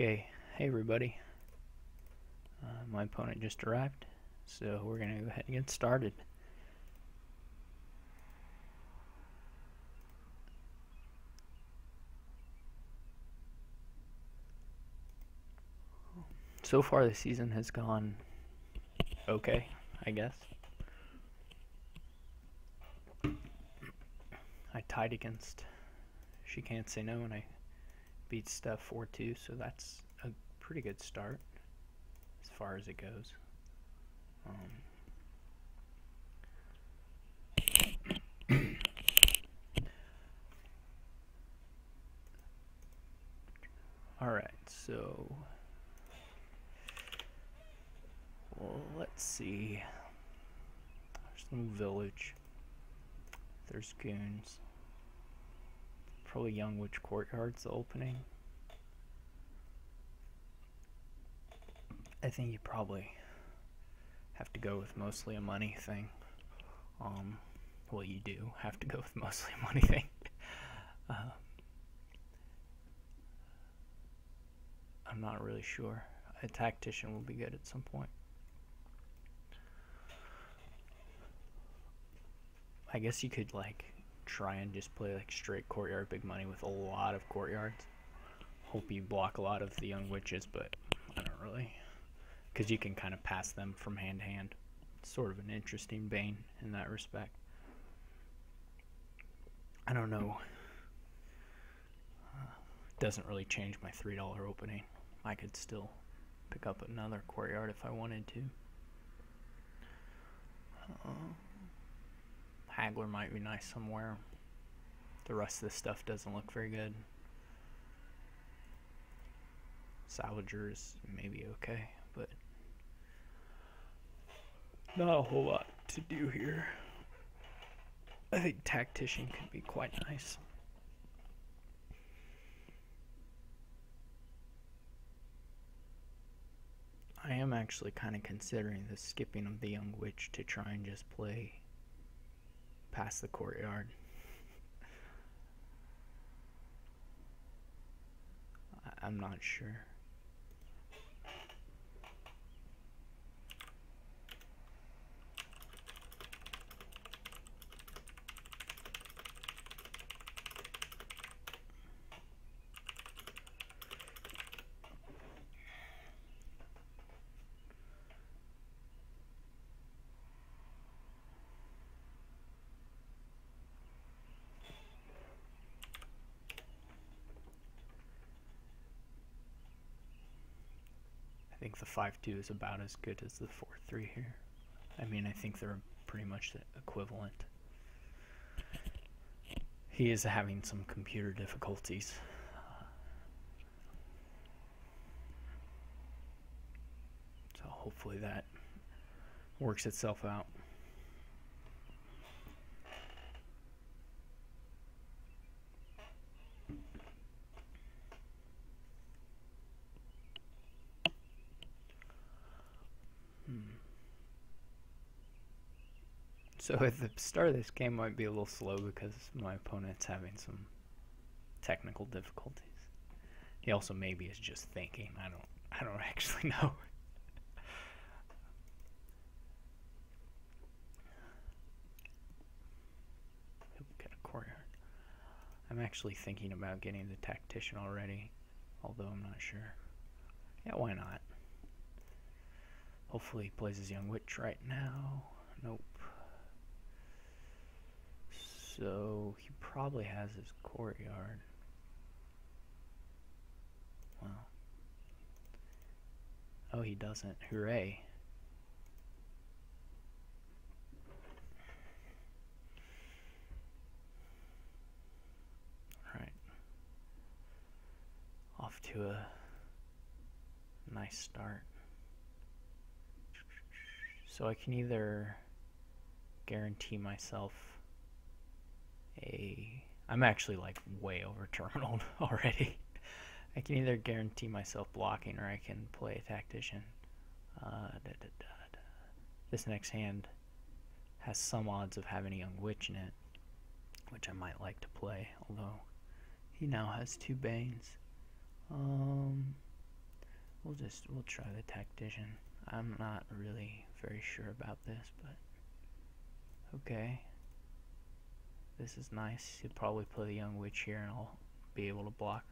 Okay, hey everybody. My opponent just arrived, so we're going to go ahead and get started. So far the season has gone okay, I guess. I tied against She Can't Say No and I beat Steph 4-2, so that's a pretty good start as far as it goes. Alright, so let's see. There's no village. There's goons. Probably Young Witch Courtyard's the opening. I think you probably have to go with mostly a money thing. Well, you do have to go with mostly a money thing. I'm not really sure. A tactician will be good at some point. I guess you could try and just play straight courtyard big money with a lot of courtyards. Hope you block a lot of the young witches, but I don't really, because you can kind of pass them from hand to hand. It's sort of an interesting bane in that respect. I don't know. Doesn't really change my $3 opening. I could still pick up another courtyard if I wanted to. Haggler might be nice somewhere. The rest of this stuff doesn't look very good. Salvager is maybe okay, but not a whole lot to do here. I think tactician could be quite nice. I am actually kind of considering the skipping of the young witch to try and just play past the courtyard. I'm not sure. I think the 5-2 is about as good as the 4-3 here. I mean, I think they're pretty much the equivalent. He is having some computer difficulties. So hopefully that works itself out. So at the start of this game might be a little slow because my opponent's having some technical difficulties. He also maybe is just thinking. I don't actually know. He'll get a courtyard. I'm actually thinking about getting the tactician already, although I'm not sure. Yeah, why not? Hopefully he plays his young witch right now. Nope. So he probably has his courtyard. Well. Oh, he doesn't. Hooray. Alright. Off to a nice start. So I can either guarantee myself I'm actually way over terminaled already. I can either guarantee myself blocking or I can play a tactician. This next hand has some odds of having a young witch in it, which I might like to play, although he now has 2 banes. We'll try the tactician. I'm not really very sure about this, but okay. This is nice. He'll probably play the young witch here and I'll be able to block.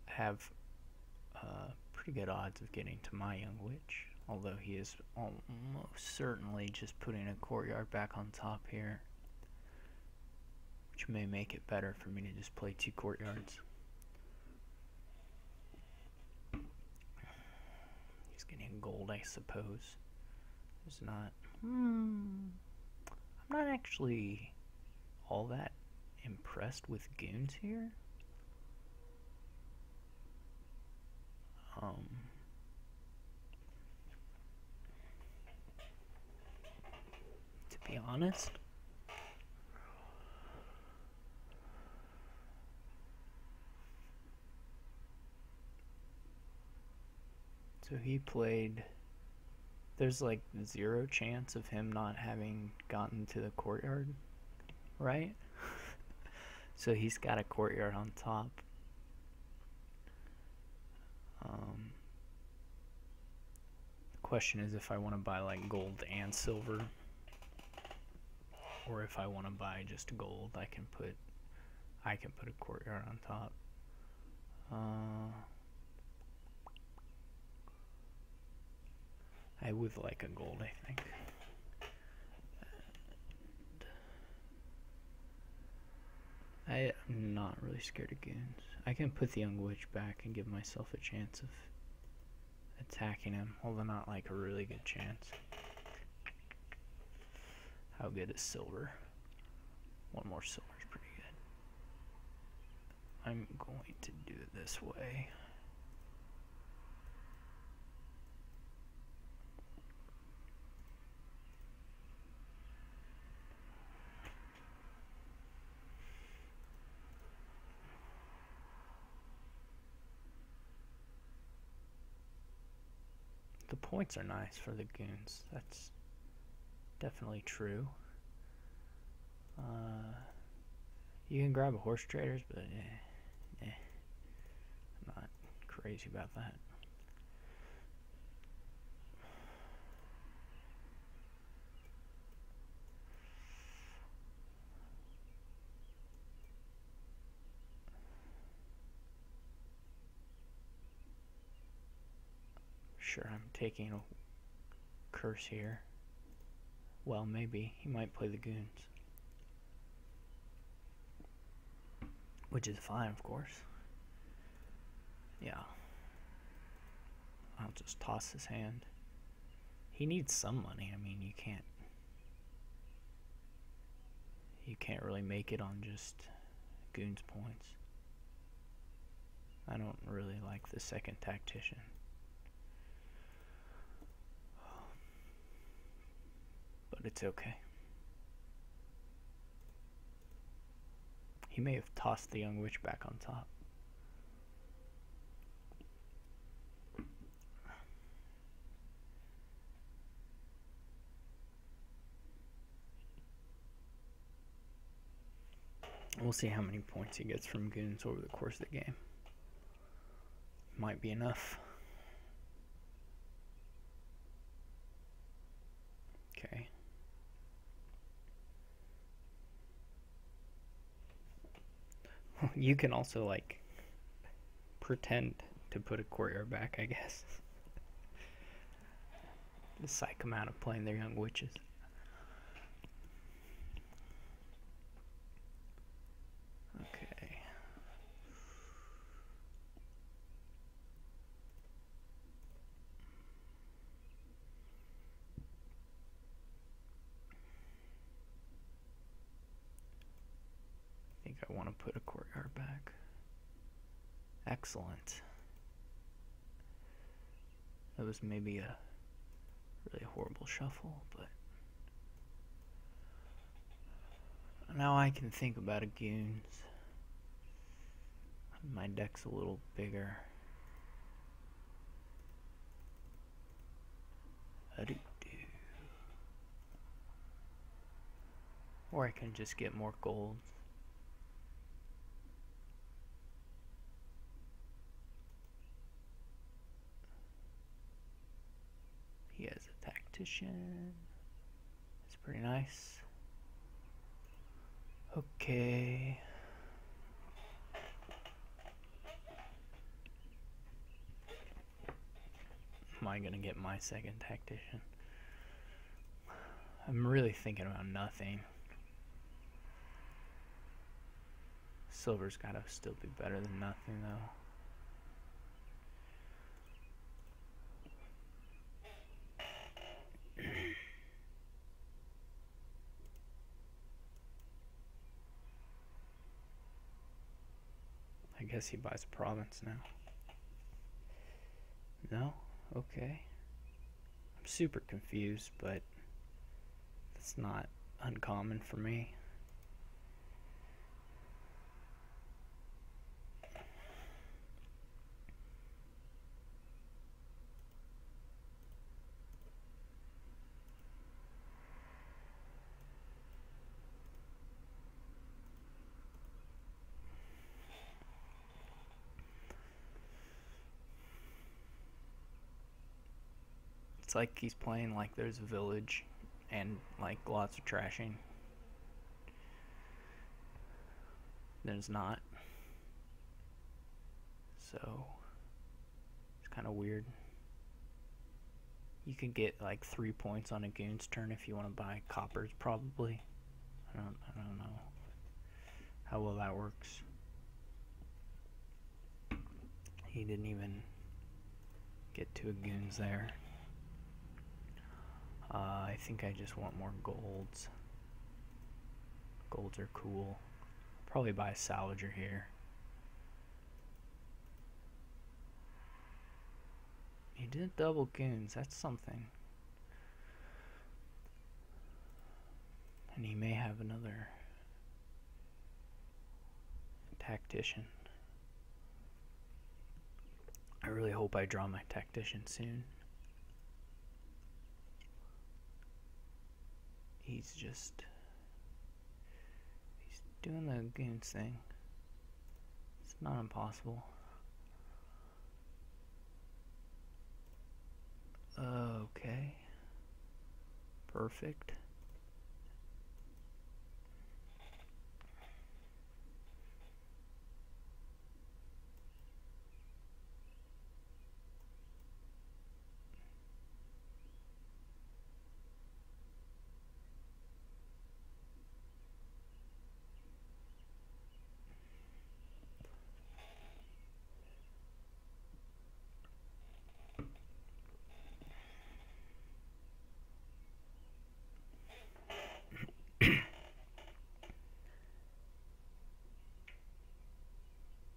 Have pretty good odds of getting to my young witch, although he is almost certainly just putting a courtyard back on top here, which may make it better for me to just play 2 courtyards. He's getting gold, I suppose. There's not. I'm not actually all that impressed with goons here. To be honest. So he played, there's like 0 chance of him not having gotten to the courtyard, right? So he's got a courtyard on top. The question is if I want to buy like gold and silver, or if I want to buy just gold. I can put a courtyard on top. I would like a gold, I think. I'm not really scared of goons. I can put the young witch back and give myself a chance of attacking him, although not like a really good chance. How good is silver? 1 more silver is pretty good. I'm going to do it this way. The points are nice for the goons. That's definitely true. You can grab a horse traders, but I'm not crazy about that. Sure, I'm taking a curse here. Well, maybe. He might play the goons. Which is fine, of course. Yeah. I'll just toss his hand. He needs some money. I mean, you can't really make it on just goons points. I don't really like the second tactician. But it's okay. He may have tossed the young witch back on top. We'll see how many points he gets from goons over the course of the game. Might be enough. Okay. You can also, like, pretend to put a courtyard back, I guess. To psych them out of playing their young witches. Okay. I think I want to put a courtyard back. Excellent. That was maybe a really horrible shuffle, but now I can think about a goons. My deck's a little bigger. Or I can just get more gold. tactician. It's pretty nice. Okay. Am I gonna get my second tactician? I'm really thinking about nothing. Silver's gotta still be better than nothing, though. I guess he buys a province now. No? Okay. I'm super confused, but it's not uncommon for me. It's like he's playing like there's a village and like lots of trashing. There's not. So it's kind of weird. You could get like 3 points on a goon's turn if you want to buy coppers, probably. I don't know how well that works. He didn't even get to a goons there. I think I just want more golds. Golds are cool. Probably buy a salvager here. He didn't double goons, that's something. And he may have another tactician. I really hope I draw my tactician soon. He's doing the goons thing. It's not impossible. Okay. Perfect.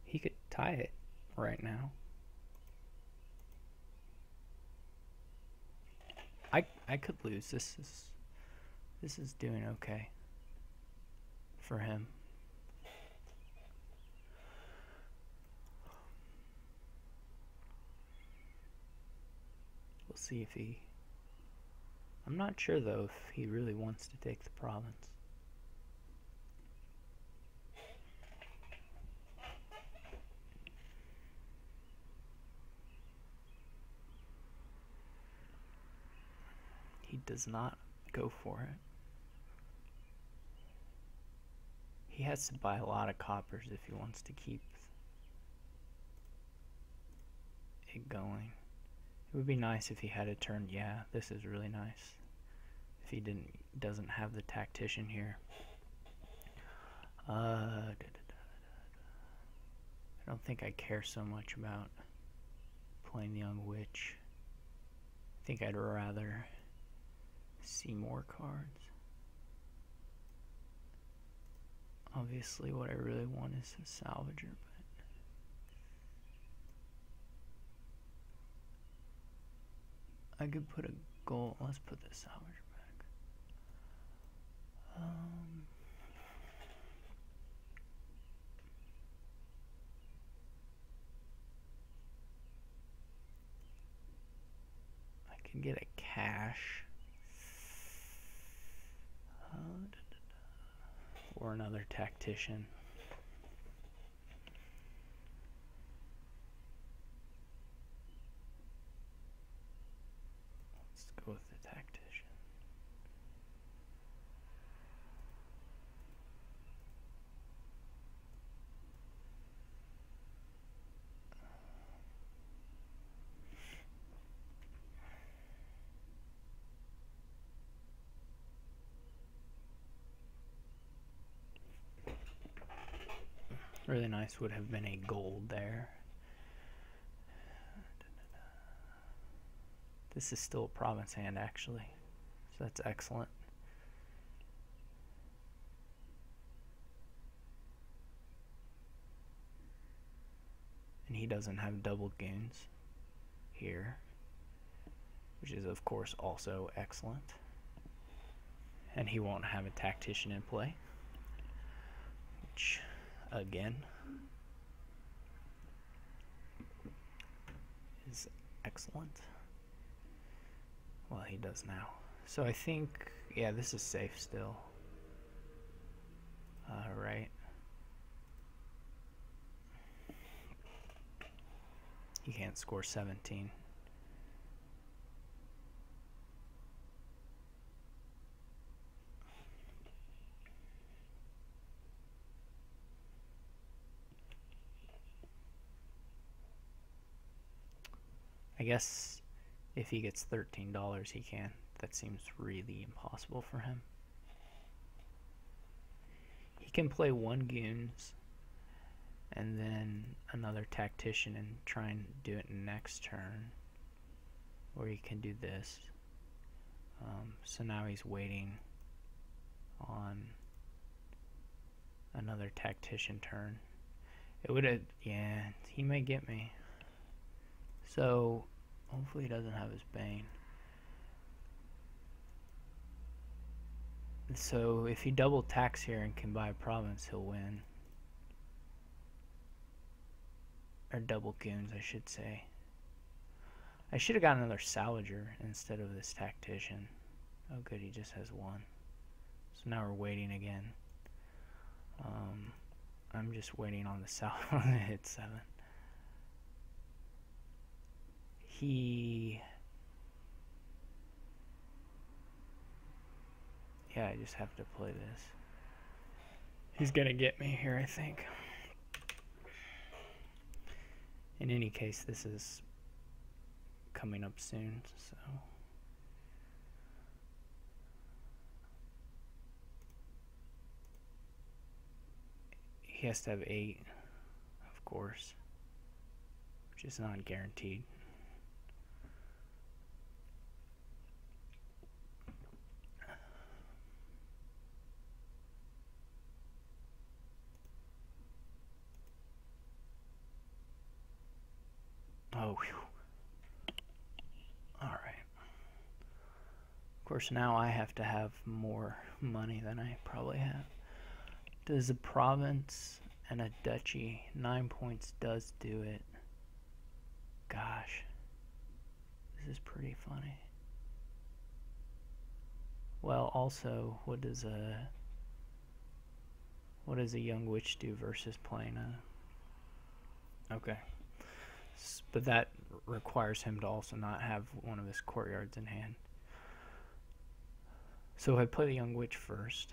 He could tie it right now. I could lose. This is doing okay for him. We'll see if he... I'm not sure though if he really wants to take the province. He does not go for it. He has to buy a lot of coppers if he wants to keep it going. It would be nice if he had a turn. Yeah, this is really nice. If he doesn't have the tactician here. I don't think I care so much about playing the young witch. I think I'd rather see more cards. Obviously what I really want is a salvager, but I could put a gold. Let's put the salvager back. I can get a cash. Or another tactician. Let's go with the tactician. Really nice would have been a gold there. This is still a province hand, actually, so that's excellent. And he doesn't have double goons here, which is of course also excellent. And he won't have a tactician in play, which again is excellent. Well, he does now. So I think, yeah, this is safe still. Right. He can't score 17. I guess if he gets $13, he can. That seems really impossible for him. He can play one goons and then another tactician and try and do it next turn. Or he can do this. So now he's waiting on another tactician turn. It would have, yeah, he may get me. So hopefully he doesn't have his Bane. So if he double tax here and can buy a province, he'll win. Or double goons, I should say. I should have got another salvager instead of this tactician. Oh good, he just has one. So now we're waiting again. I'm just waiting on the salvager to hit 7. Yeah, I just have to play this. He's gonna get me here, I think. In any case, this is coming up soon, so. He has to have 8, of course, which is not guaranteed. Oh, whew. All right. Of course, now I have to have more money than I probably have. Does a province and a duchy, 9 points does do it. Gosh, this is pretty funny. Well, also, what does a young witch do versus playing a? Okay. But that requires him to also not have one of his courtyards in hand. So if I play the young witch first,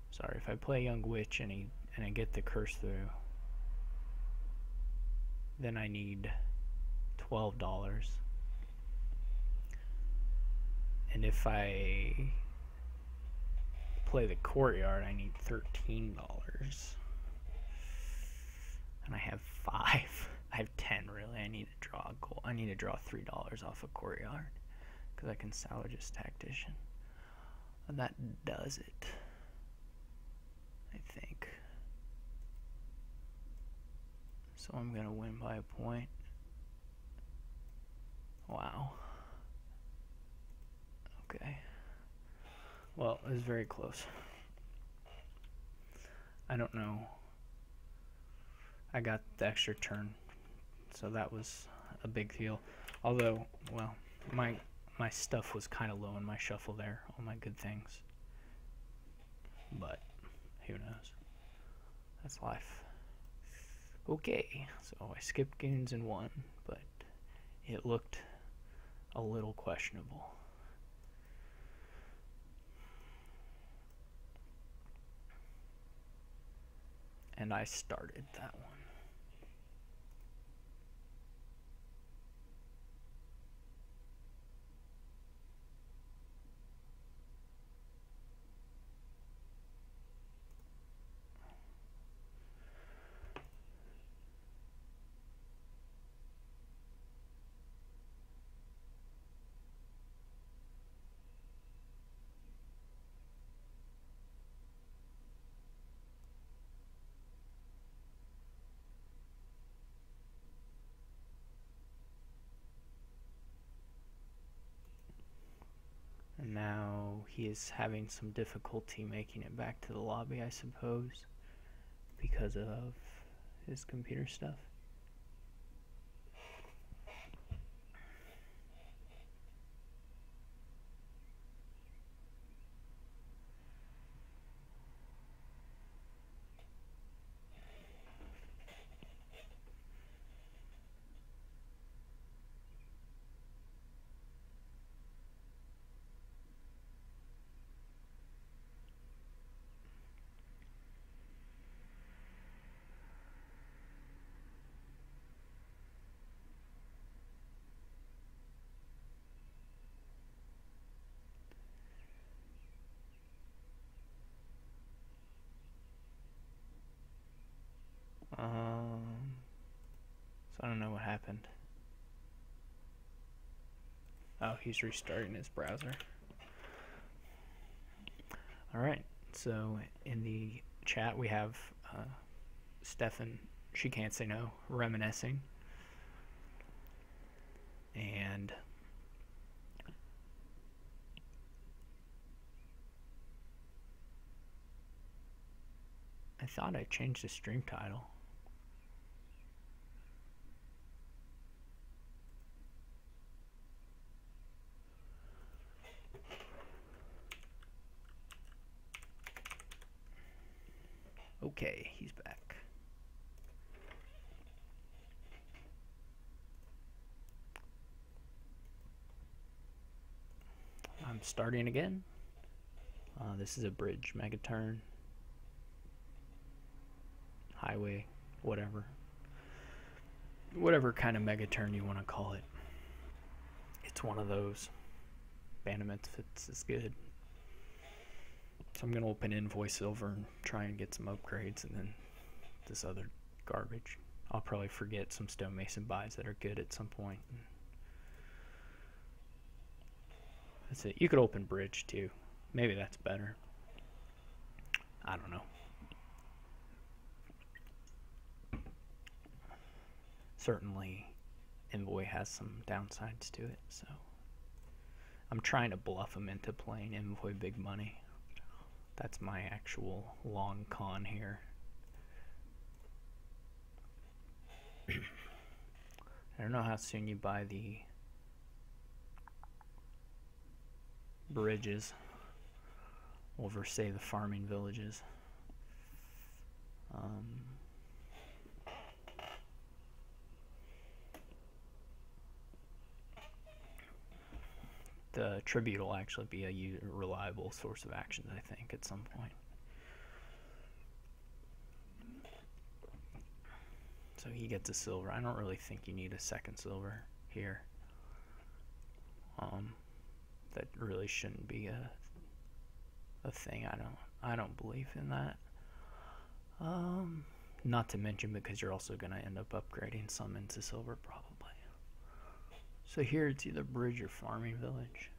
sorry, if I play young witch and I get the curse through, then I need $12. And if I play the courtyard, I need $13. And I have 5. I have 10 really. I need to draw a goal. I need to draw $3 off a courtyard because I can salvage this tactician. And that does it, I think. So I'm gonna win by a point. Wow. Okay. Well, it was very close. I don't know. I got the extra turn, so that was a big deal. Although, well, my stuff was kind of low in my shuffle there, all my good things. But who knows? That's life. Okay, so I skipped goons and won, but it looked a little questionable. And I started that one. he is having some difficulty making it back to the lobby, I suppose, because of his computer stuff. So I don't know what happened. Oh, he's restarting his browser. Alright, so in the chat we have Stefan, she can't say no, reminiscing. And I thought I changed the stream title. Okay, he's back. I'm starting again. This is a bridge megaturn. Highway, whatever. Whatever kind of megaturn you want to call it. It's one of those. Bandaments fits is good. So I'm going to open Invoice Silver and try and get some upgrades, and then this other garbage. I'll probably forget some stonemason buys that are good at some point. That's it. You could open Bridge too. Maybe that's better. I don't know. Certainly Envoy has some downsides to it, so I'm trying to bluff him into playing Envoy big money. That's my actual long con here. I don't know how soon you buy the bridges over, say, the farming villages. The tribute will actually be a reliable source of actions, I think, at some point. So he gets a silver. I don't really think you need a second silver here. That really shouldn't be a thing. I don't believe in that. Not to mention because you're also going to end up upgrading some into silver probably. So here it's either bridge or farming village.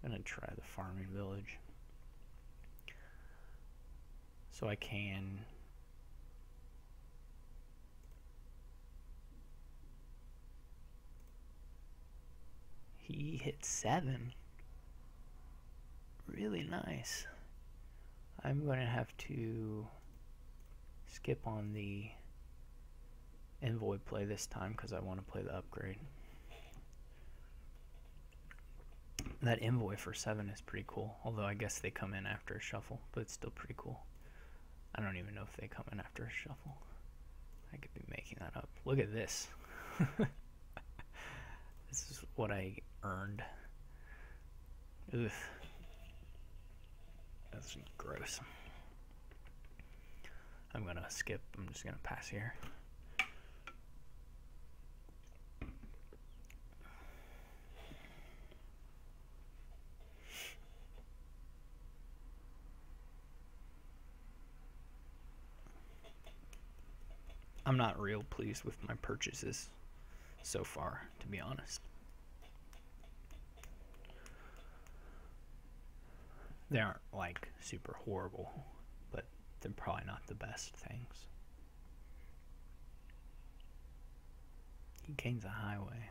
I'm going to try the farming village. So I can he hit 7. Really nice. I'm going to have to skip on the Envoy play this time because I want to play the upgrade. That Envoy for 7 is pretty cool, although I guess they come in after a shuffle, but it's still pretty cool. I don't even know if they come in after a shuffle. I could be making that up. Look at this. This is what I earned. Ugh. That's gross. I'm gonna skip. I'm just gonna pass here. I'm not real pleased with my purchases so far, to be honest. They aren't like super horrible, but they're probably not the best things. He gains a highway.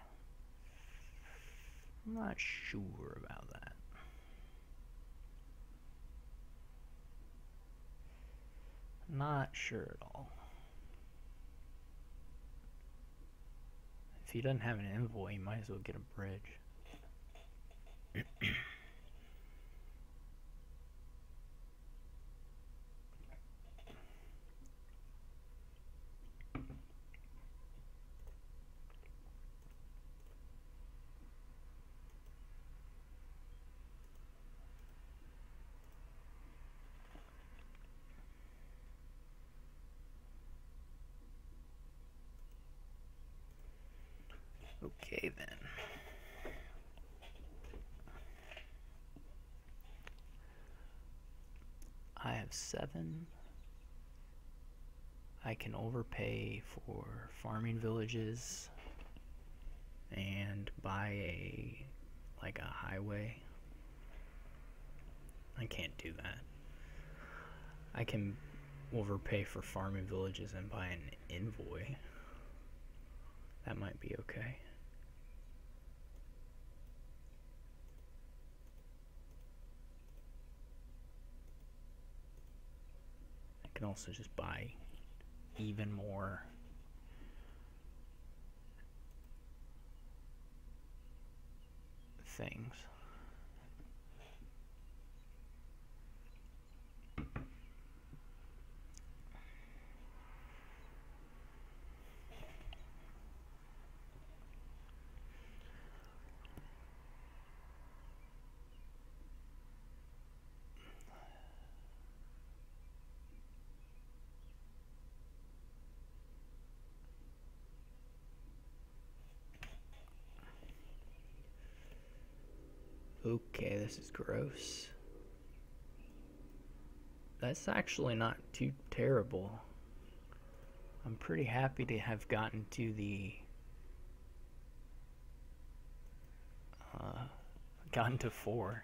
I'm not sure about that. Not sure at all. If he doesn't have an envoy, he might as well get a bridge. Okay then. I have 7. I can overpay for farming villages and buy a highway. I can't do that. I can overpay for farming villages and buy an envoy. That might be okay. I can also just buy even more things. Okay, this is gross. That's actually not too terrible. I'm pretty happy to have gotten to the gotten to 4.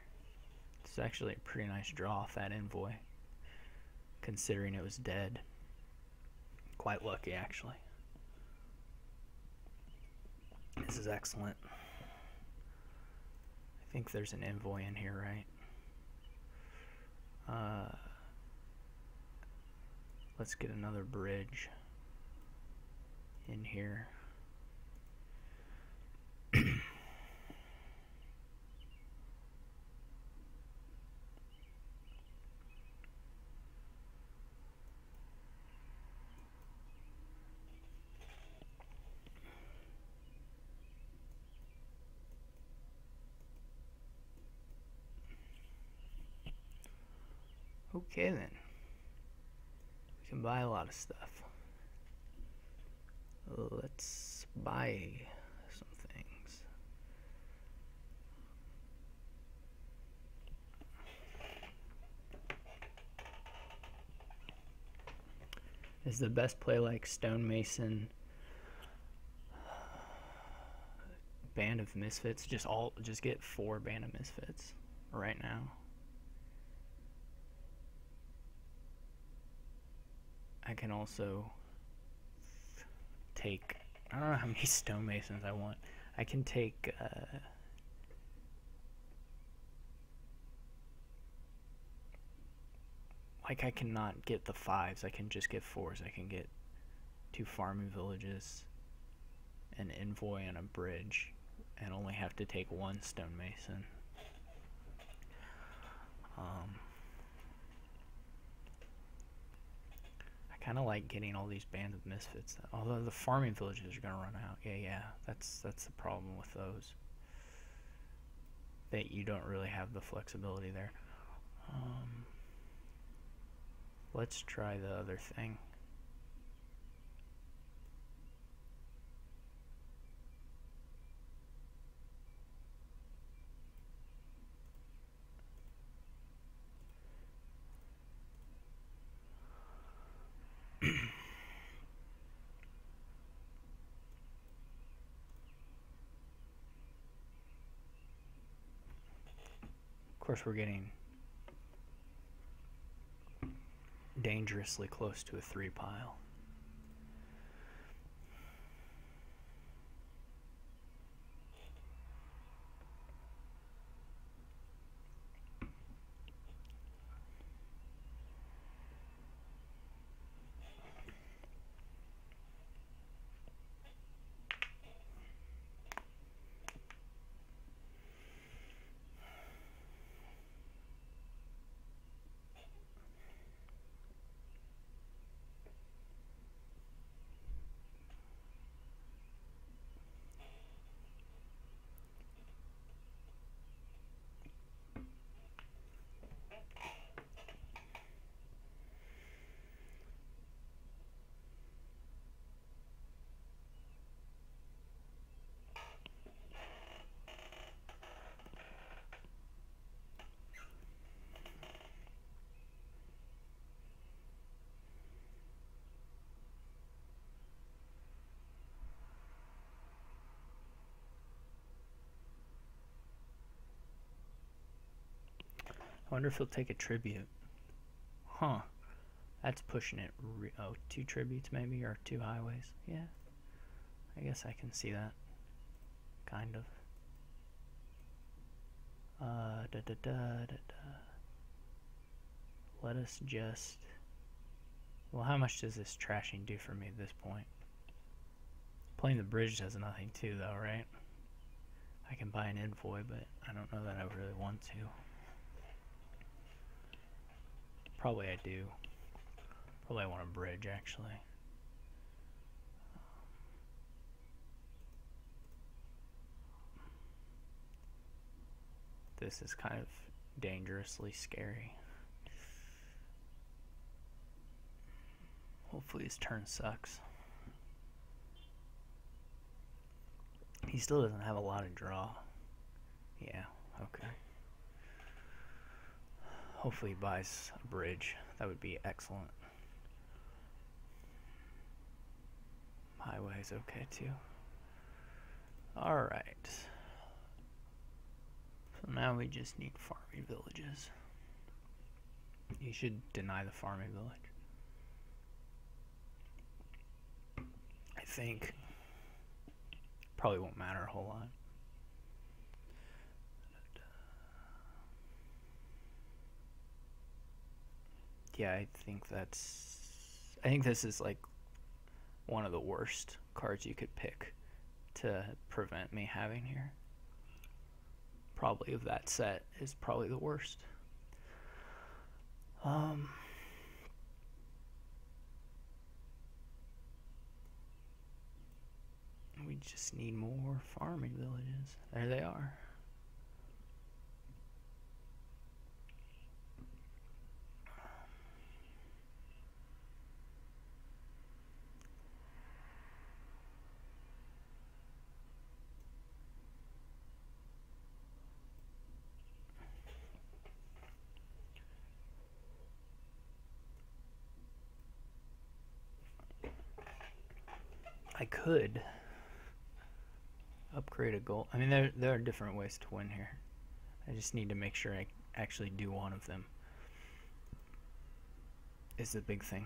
It's actually a pretty nice draw off that envoy, considering it was dead. Quite lucky, actually. This is excellent. I think there's an envoy in here, right? Let's get another bridge in here. Okay then, we can buy a lot of stuff. Let's buy some things. Is the best play like stonemason, band of misfits? Just get 4 band of misfits right now. I can also take, I don't know how many stonemasons I want. I can take like I cannot get the 5s, I can just get 4s. I can get 2 farming villages, an envoy, and a bridge, and only have to take 1 stonemason. I kind of like getting all these bands of misfits, although the farming villages are going to run out. Yeah, that's the problem with those, that you don't really have the flexibility there. Let's try the other thing. Of course, we're getting dangerously close to a 3 pile. wonder if he'll take a tribute. Huh. That's pushing it. Oh, 2 tributes maybe, or 2 highways. Yeah. I guess I can see that. Kind of. Let us just... Well, how much does this trashing do for me at this point? Playing the bridge does nothing too, though, right? I can buy an envoy, but I don't know that I really want to. Probably I do. Probably I want a bridge, actually. This is kind of dangerously scary. Hopefully his turn sucks. He still doesn't have a lot of draw. Yeah, okay. Hopefully he buys a bridge. That would be excellent. Highway's okay too. Alright. So now we just need farming villages. You should deny the farming village. I think. Probably won't matter a whole lot. Yeah, I think this is like one of the worst cards you could pick to prevent me having here. Probably of that set is probably the worst. We just need more farming villages. There they are. I could upgrade a goal. I mean, there are different ways to win here. I just need to make sure I actually do one of them. Is the big thing.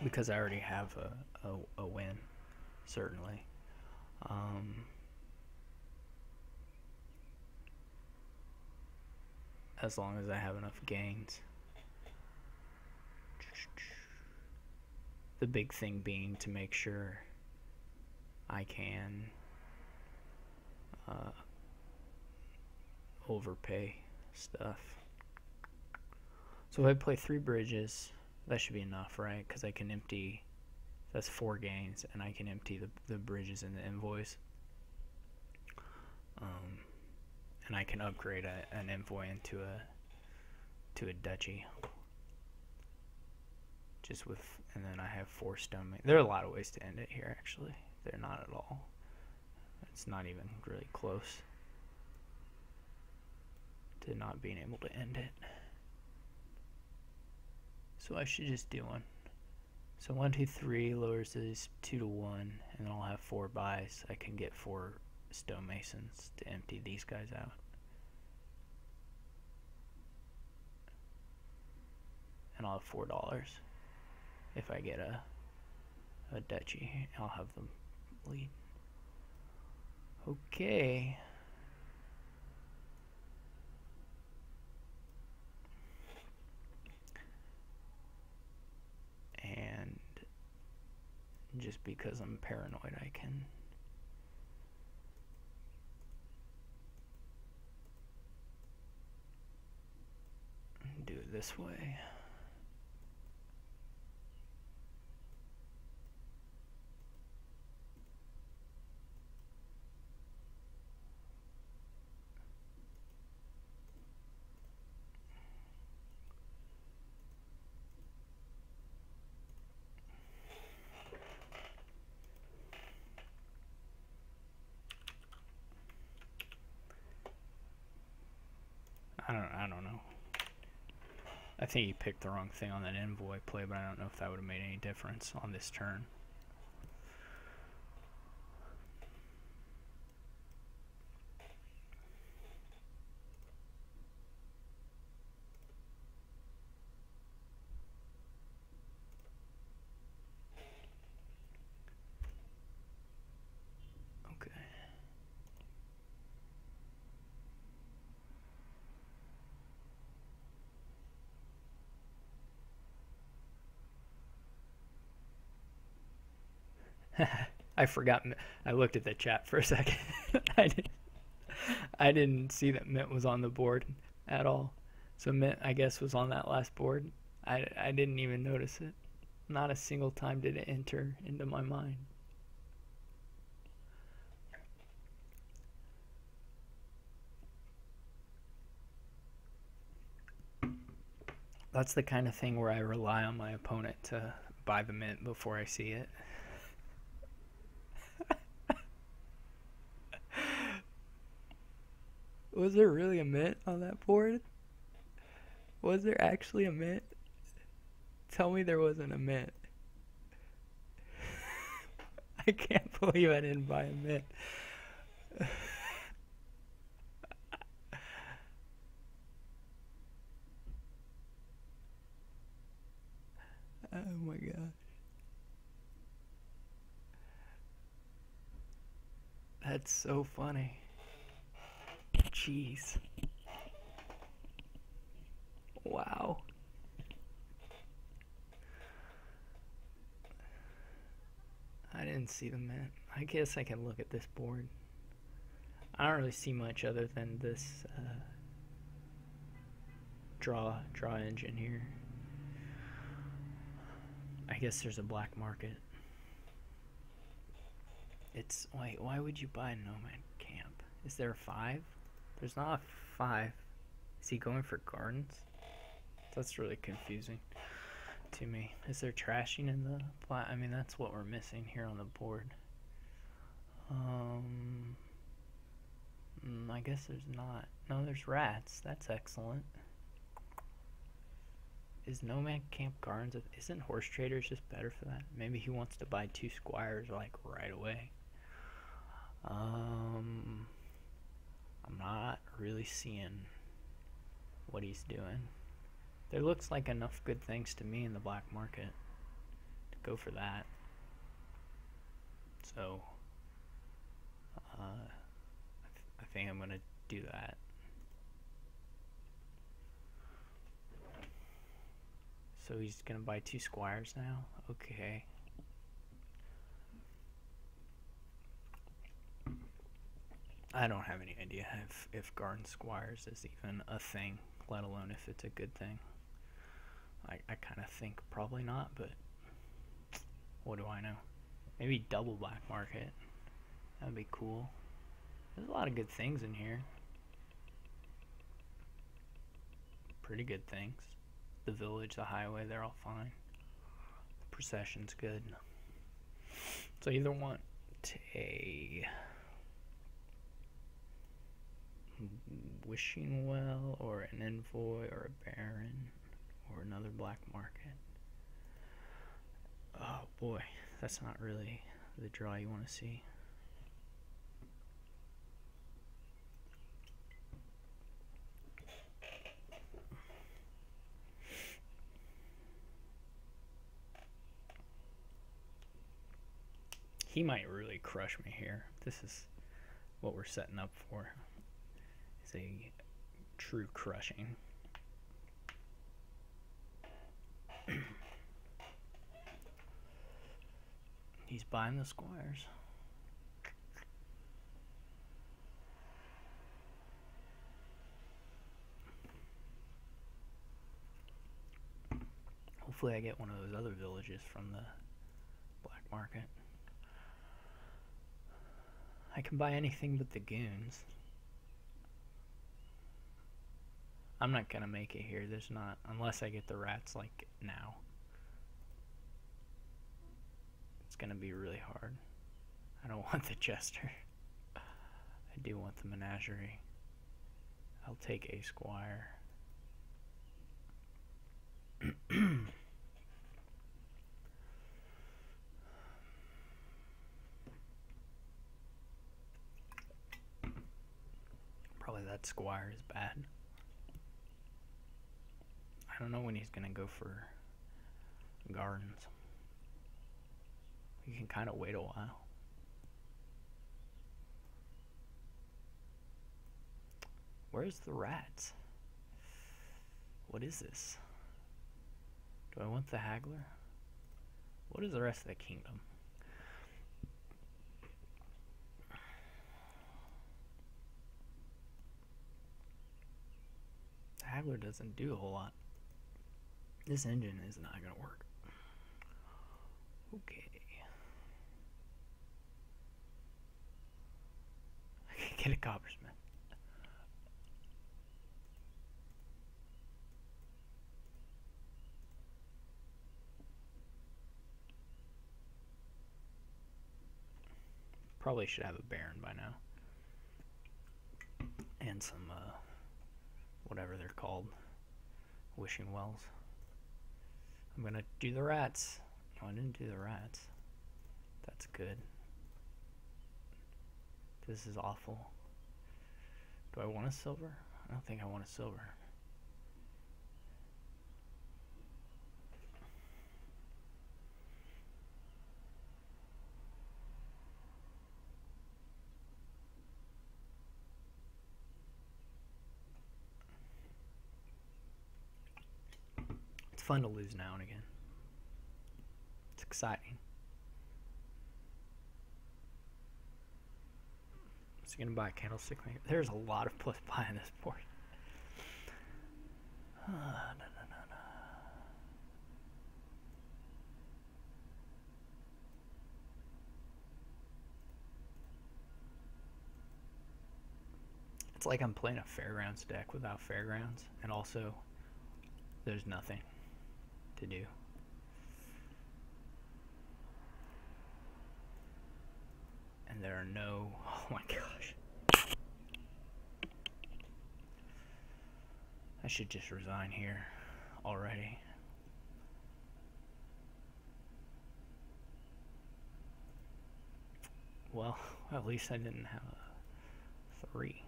Because I already have a win, certainly. As long as I have enough gains. The big thing being to make sure I can overpay stuff. So if I play 3 bridges, that should be enough, right? Because I can empty, that's 4 gains, and I can empty the bridges and the envoys. And I can upgrade an envoy into a duchy. Just with, and then I have 4 stone. There are a lot of ways to end it here, actually. They're not at all. It's not even really close to not being able to end it. So I should just do one. So 1, 2, 3 lowers these 2 to 1, and then I'll have 4 buys. I can get 4 stonemasons to empty these guys out. And I'll have $4. If I get a duchy, I'll have them lead. Okay. And just because I'm paranoid, I can do it this way. I don't know. I think he picked the wrong thing on that envoy play, but I don't know if that would have made any difference on this turn. I forgot. I looked at the chat for a second. I didn't see that Mint was on the board at all. So Mint, I guess, was on that last board. I didn't even notice it. Not a single time did it enter into my mind. That's the kind of thing where I rely on my opponent to buy the Mint before I see it. Was there really a Mint on that board? Was there actually a Mint? Tell me there wasn't a Mint. I can't believe I didn't buy a Mint. Oh my god. That's so funny. Jeez. Wow. I didn't see the Mint. I guess I can look at this board. I don't really see much other than this draw engine here. I guess there's a black market. It's why would you buy Nomad Camp? Is there a 5? There's not a 5. Is he going for gardens? That's really confusing to me. Is there trashing in the plat? I mean, that's what we're missing here on the board. I guess there's not. No, there's rats. That's excellent. Is Nomad Camp Gardens? Isn't Horse Traders just better for that? Maybe he wants to buy 2 squires like right away. I'm not really seeing what he's doing. There looks like enough good things to me in the black market to go for that. So I think I'm gonna do that. So he's gonna buy 2 squires now. Okay. I don't have any idea if garden squires is even a thing, let alone if it's a good thing. I kind of think probably not, but what do I know? Maybe double black market. That'd be cool. There's a lot of good things in here. Pretty good things. The village, the highway, they're all fine. The procession's good. So you either want a wishing well or an envoy or a baron or another black market. Oh boy, that's not really the draw you want to see. He might really crush me here. This is what we're setting up for. It's a true crushing. He's buying the squires. Hopefully I get one of those other villages from the black market. I can buy anything but the goons. I'm not gonna make it here. There's not, unless I get the rats like now. It's gonna be really hard. I don't want the jester. I do want the menagerie. I'll take a squire. Probably that squire is bad. I don't know when he's gonna go for gardens. You can kind of wait a while. Where's the rats? What is this? Do I want the haggler? What is the rest of the kingdom? Straggler doesn't do a whole lot. This engine is not gonna work. Okay. I can get a coppersmith. Probably should have a Baron by now. And some, whatever they're called. Wishing wells. I'm gonna do the rats. No, I didn't do the rats. That's good. This is awful. Do I want a silver? I don't think I want a silver. It's fun to lose now and again. It's exciting. Is he gonna buy a candlestick maker? There's a lot of plus buy on this board. No. It's like I'm playing a fairgrounds deck without fairgrounds, and also there's nothing to do. And there are no, oh my gosh. I should just resign here already. Well, at least I didn't have a 3.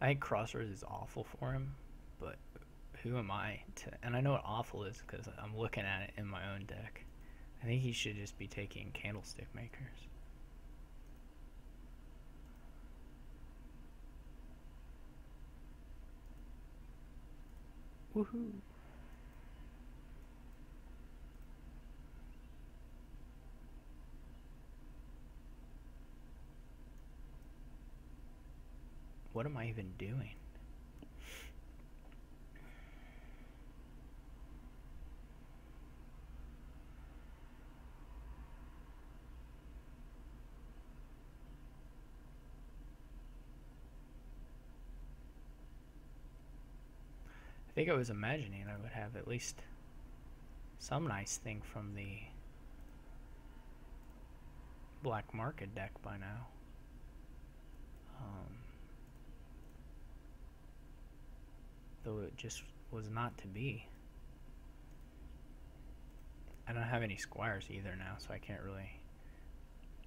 I think Crossroads is awful for him, but who am I to... And I know what awful is because I'm looking at it in my own deck. I think he should just be taking candlestick makers. Woohoo! What am I even doing? I think I was imagining I would have at least some nice thing from the black market deck by now. Though it just was not to be. I don't have any squires either now, so I can't really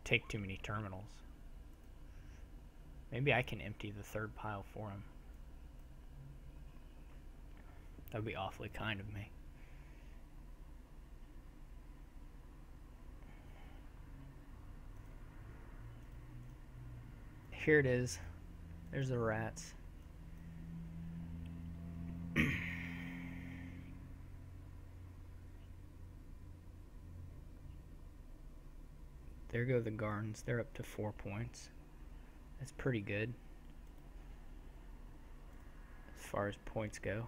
take too many terminals. Maybe I can empty the third pile for him. That would be awfully kind of me. Here it is. There's the rats. There go the gardens. They're up to 4 points. That's pretty good as far as points go.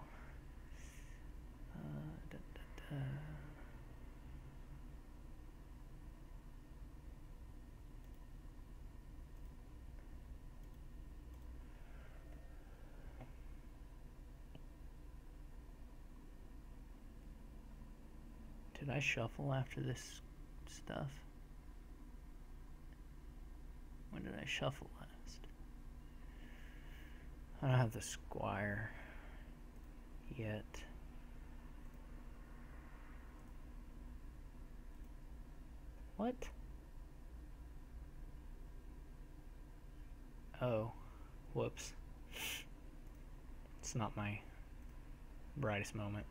Did I shuffle after this stuff? When did I shuffle last? I don't have the squire yet. What? Oh, whoops. It's not my brightest moment.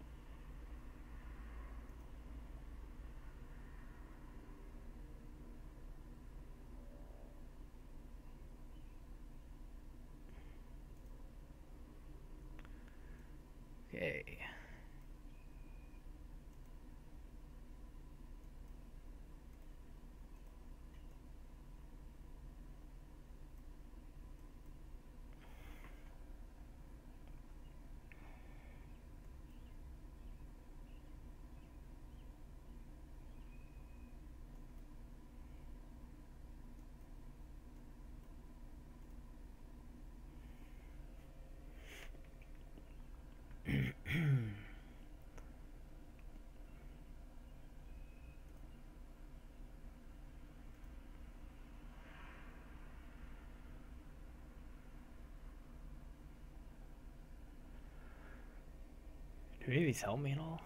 Maybe these help me at all.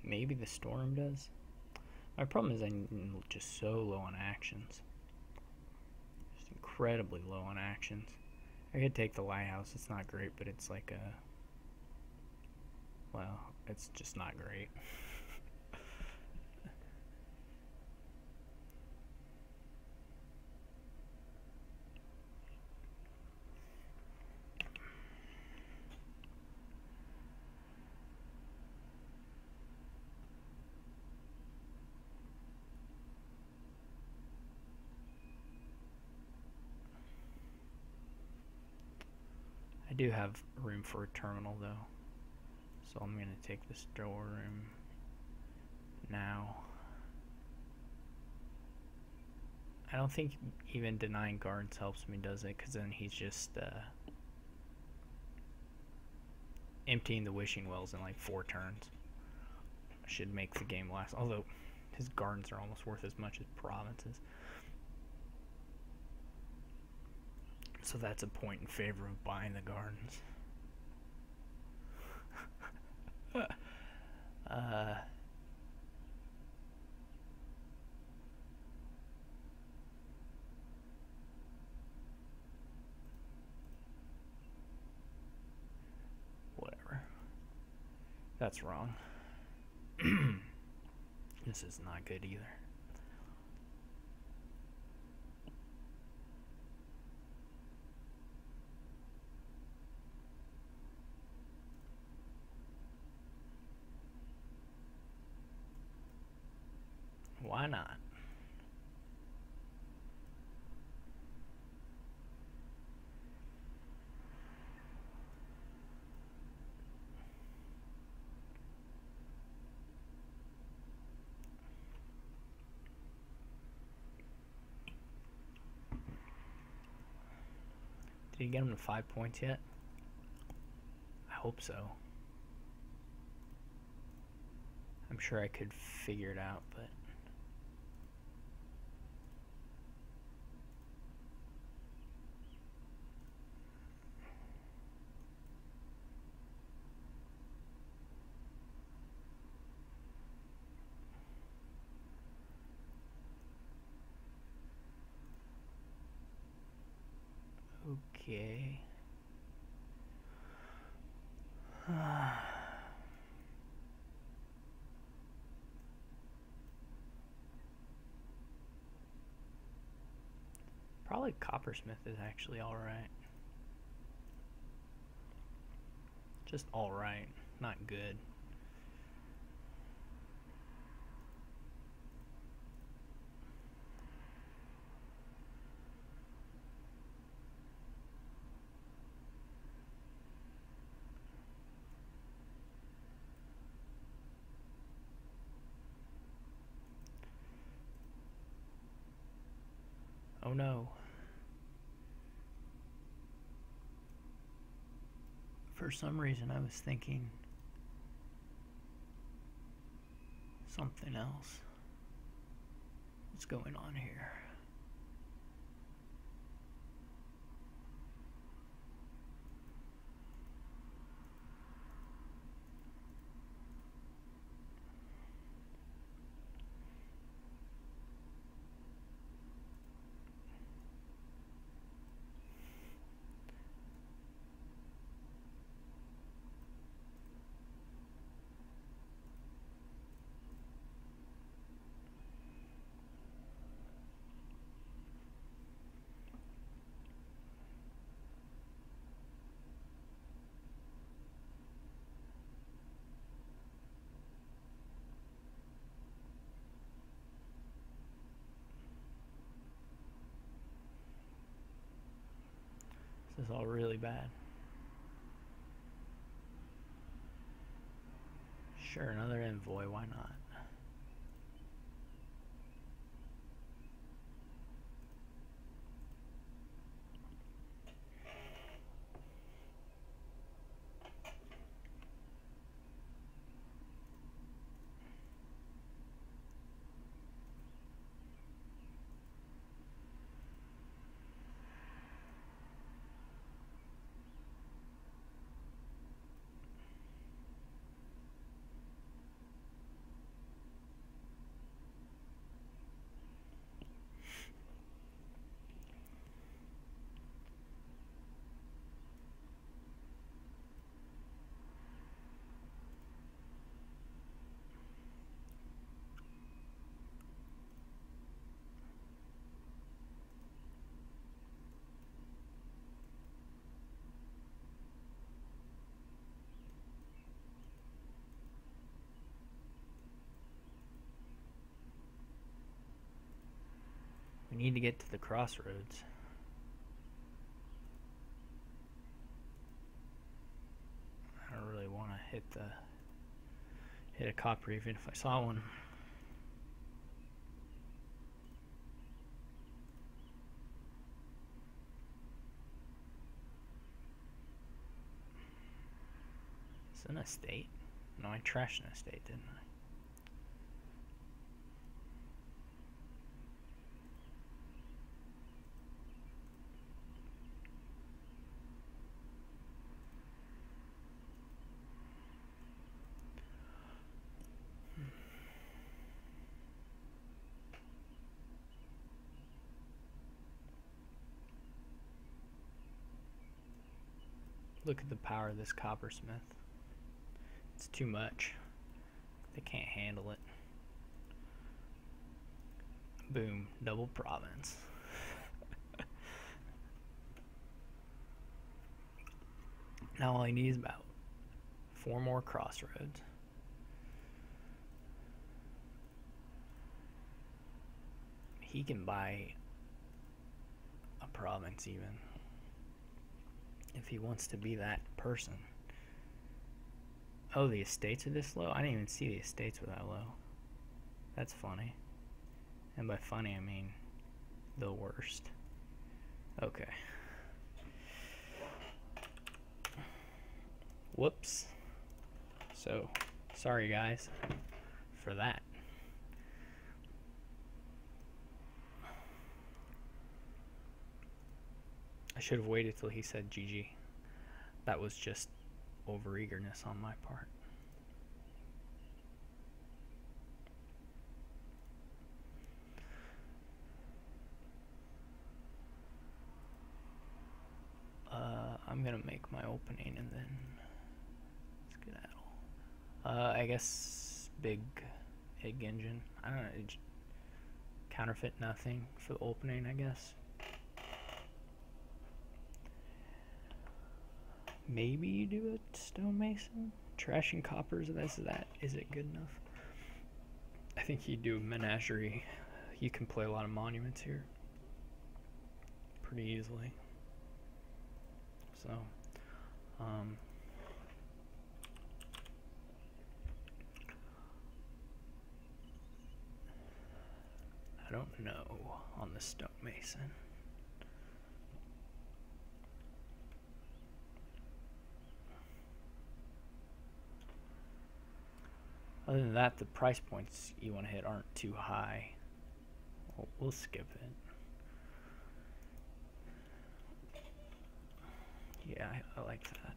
Maybe the storm does. My problem is I'm just so low on actions. Just incredibly low on actions. I could take the lighthouse. It's not great, but it's like a... Well, it's just not great. I do have room for a terminal though, so I'm going to take this storeroom now. I don't think even denying guards helps me, does it? Because then he's just emptying the wishing wells in like 4 turns. Should make the game last, although his gardens are almost worth as much as provinces. So that's a point in favor of buying the gardens. Whatever. That's wrong. This is not good either. Why not? Did you get him to 5 points yet? I hope so. I'm sure I could figure it out, but... Okay. Probably Coppersmith is actually alright. Just alright, not good. Oh no. For some reason I was thinking something else. What's going on here? This is all really bad. Sure, another envoy, why not? We need to get to the crossroads. I don't really want to hit a copper even if I saw one. Is it an estate? No, I trashed an estate, didn't I? Look at the power of this coppersmith. It's too much. They can't handle it. Boom, double province. Now all I need is about 4 more crossroads. He can buy a province even, if he wants to be that person. Oh, the estates are this low? I didn't even see the estates were that low. That's funny. And by funny, I mean the worst. Okay. Whoops. So, sorry guys for that. I should have waited till he said GG. That was just overeagerness on my part. I'm gonna make my opening and then skedaddle. I guess big egg engine. I don't know. Counterfeit nothing for the opening, I guess. Maybe you do a stonemason? Trashing coppers, is it good enough? I think you do a menagerie. You can play a lot of monuments here pretty easily. So, I don't know on the stonemason. Other than that, the price points you want to hit aren't too high. We'll skip it. Yeah, I like that.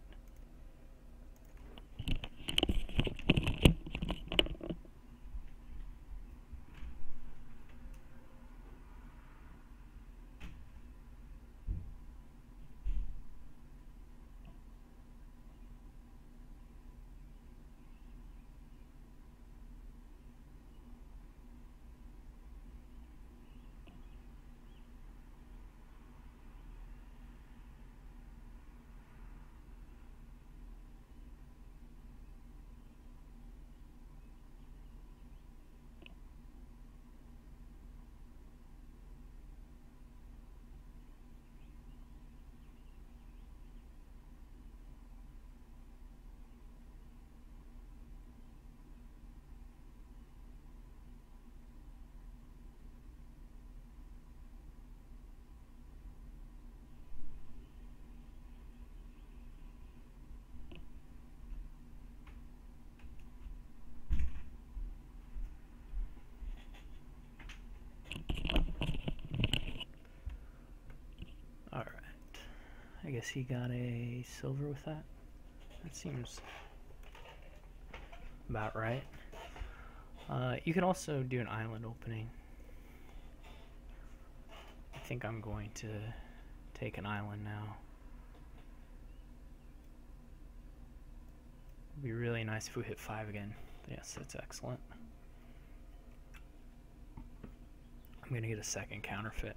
I guess he got a silver with that. That seems about right. You could also do an island opening. I think I'm going to take an island now. It'd be really nice if we hit 5 again. Yes, that's excellent. I'm gonna get a second counterfeit.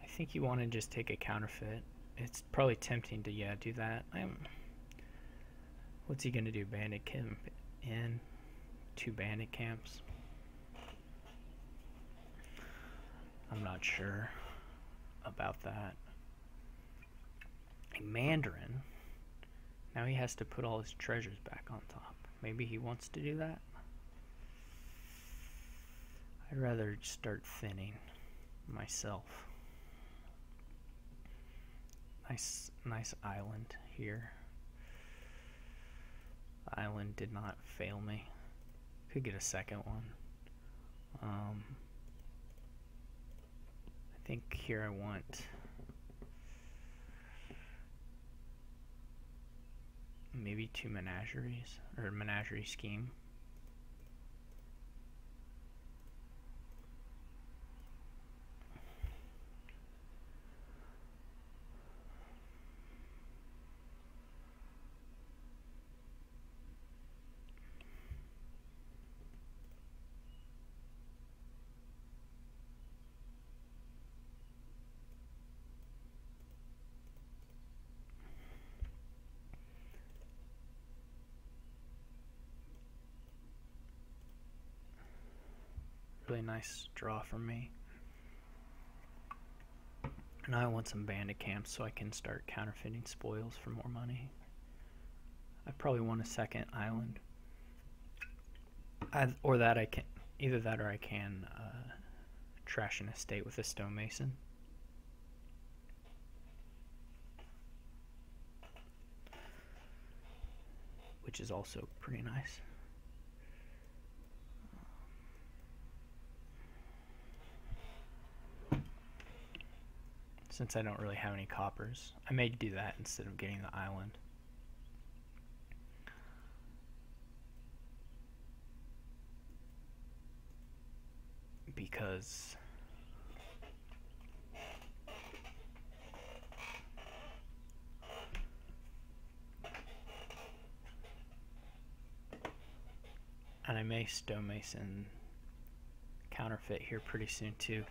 I think you want to just take a counterfeit. It's probably tempting to, yeah, do that. What's he gonna do? Bandit camp in 2 bandit camps. I'm not sure about that. A Mandarin. Now he has to put all his treasures back on top. Maybe he wants to do that? I'd rather start thinning myself. Nice island here. The island did not fail me. Could get a second one. I think here I want maybe 2 menageries, or a menagerie scheme. Really nice draw for me. Now I want some bandit camps so I can start counterfeiting spoils for more money. I probably want a second island. Or that I can, either that or I can trash an estate with a stonemason. Which is also pretty nice. Since I don't really have any coppers, I may do that instead of getting the island. Because and I may stonemason counterfeit here pretty soon too.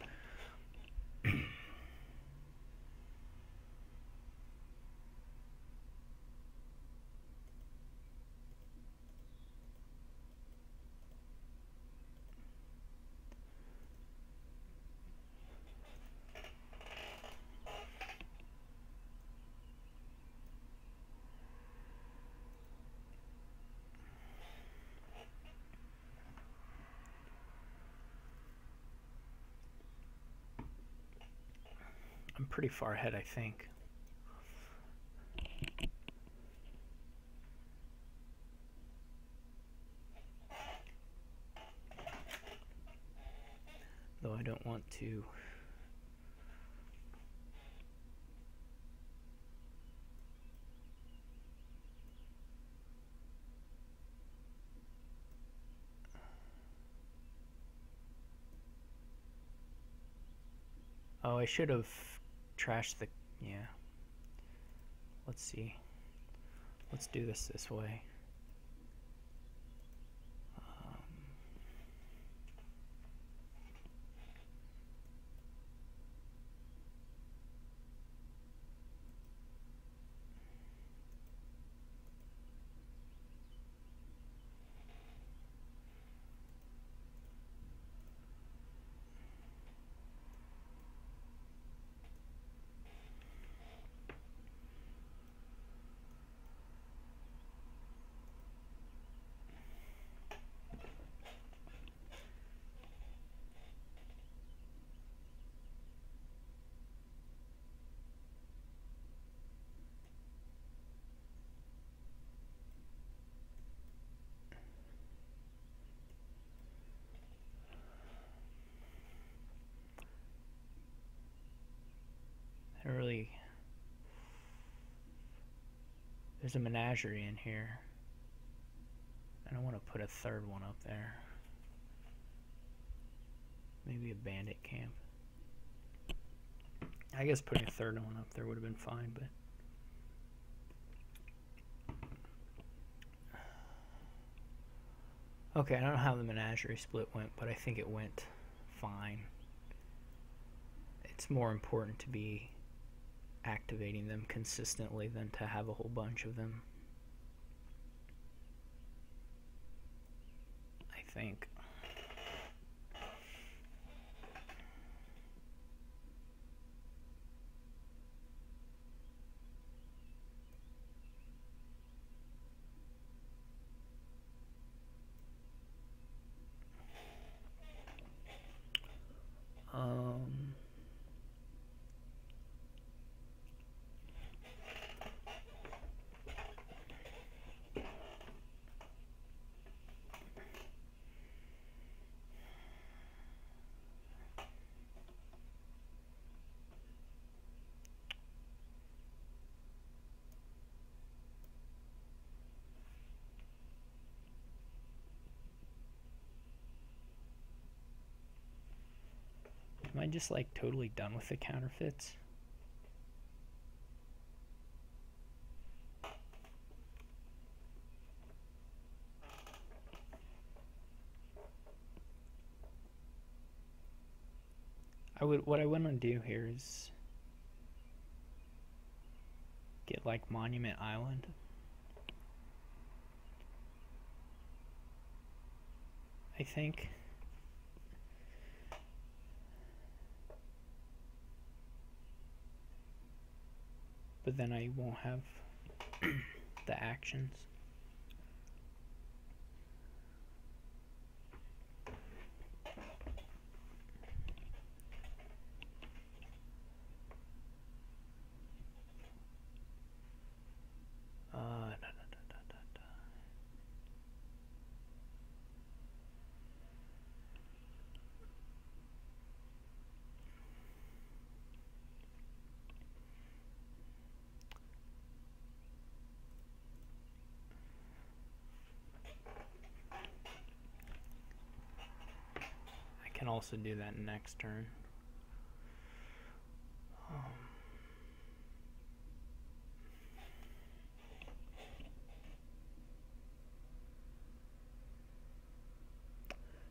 I'm pretty far ahead, I think. Though I don't want to I should have trashed the, yeah. Let's see. Let's do this way. There's a menagerie in here. I don't want to put a third one up there. Maybe a bandit camp. I guess putting a third one up there would have been fine, but okay, I don't know how the menagerie split went, but I think it went fine. It's more important to be activating them consistently than to have a whole bunch of them, I think. I just like totally done with the counterfeits? What I want to do here is get like Monument Island. I think. But then I won't have the actions. Can also do that next turn.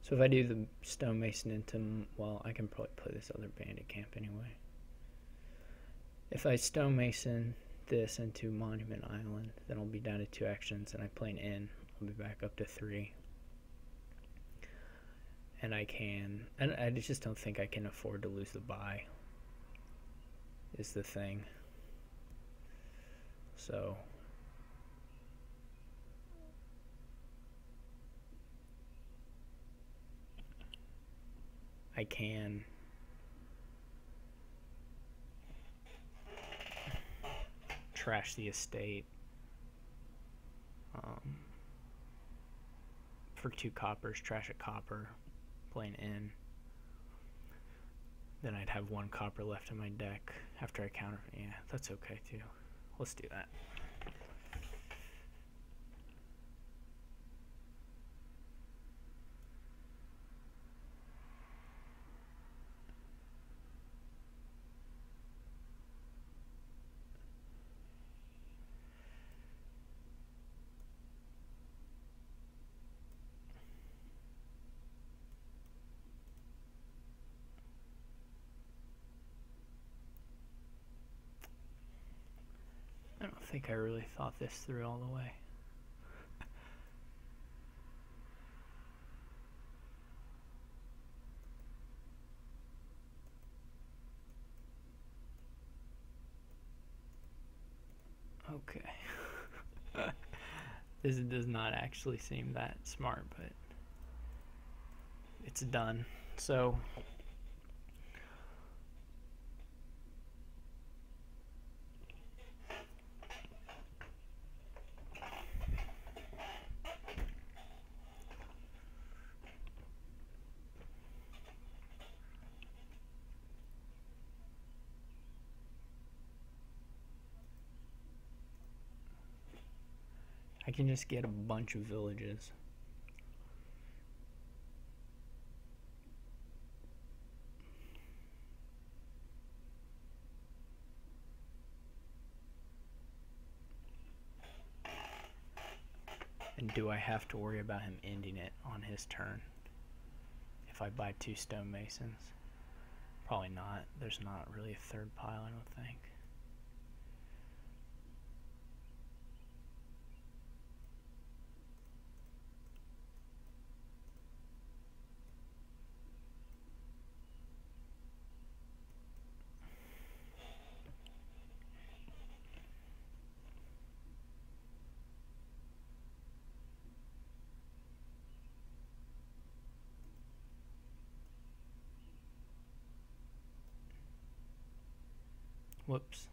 So if I do the stonemason into, well, I can probably play this other bandit camp anyway. If I stonemason this into Monument Island, then I'll be down to 2 actions, and I play an in, I'll be back up to 3. And I just don't think I can afford to lose the buy, is the thing. So I can trash the estate for 2 coppers, trash a copper, playing in. Then I'd have 1 copper left in my deck after I counter. Yeah, that's okay too. Let's do that. I don't think I really thought this through all the way. Okay. This does not actually seem that smart, but it's done. So I can just get a bunch of villages. And do I have to worry about him ending it on his turn if I buy 2 stonemasons? Probably not. There's not really a third pile, I don't think. Whoops.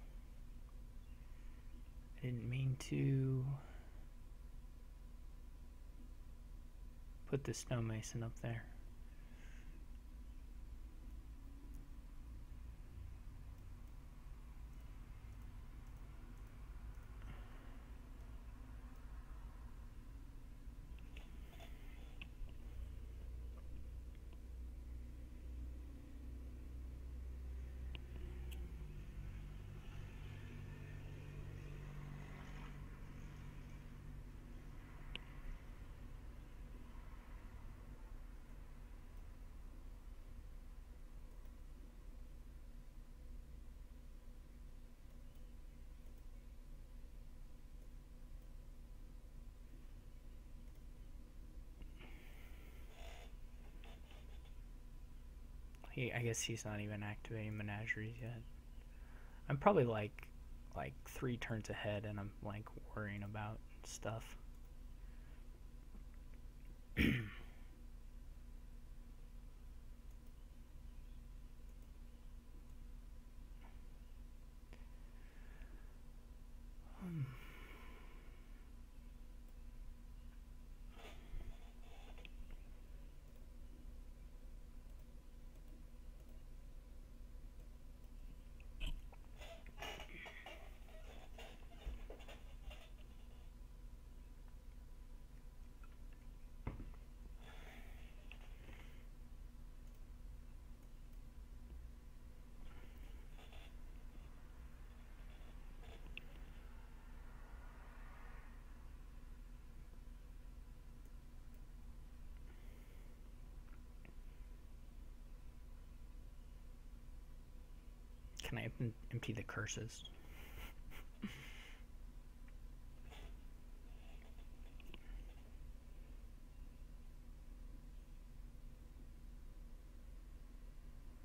I didn't mean to put the stonemason up there. I guess he's not even activating menageries yet. I'm probably like 3 turns ahead, and I'm like worrying about stuff. Can I empty the curses?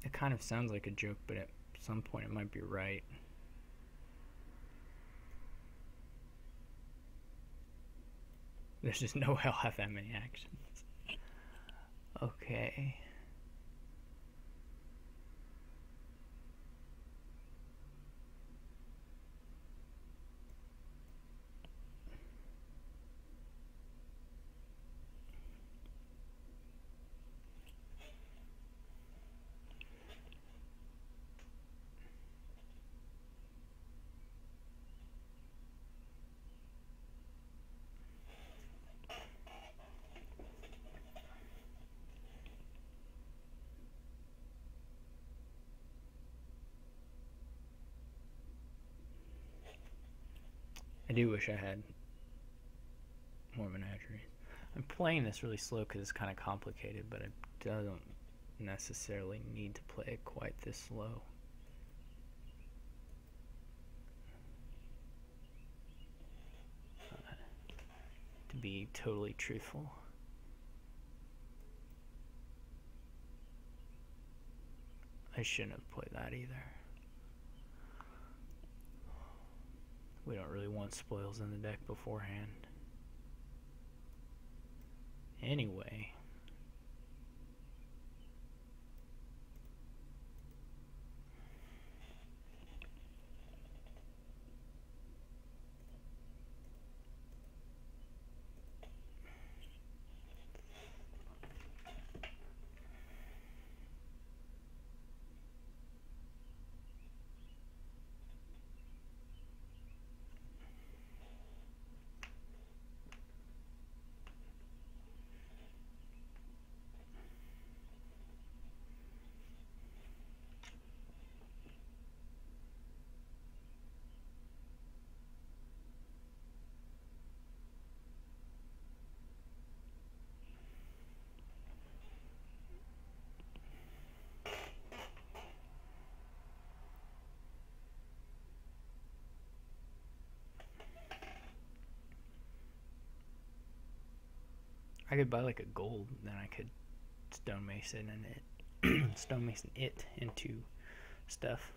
It kind of sounds like a joke, but at some point it might be right. There's just no way I'll have that many actions. Okay. I do wish I had more menageries. I'm playing this really slow because it's kind of complicated, but it doesn't necessarily need to play it quite this slow. To be totally truthful. I shouldn't have played that either. We don't really want spoils in the deck beforehand. Anyway. I could buy like a gold, then I could stonemason it into stuff.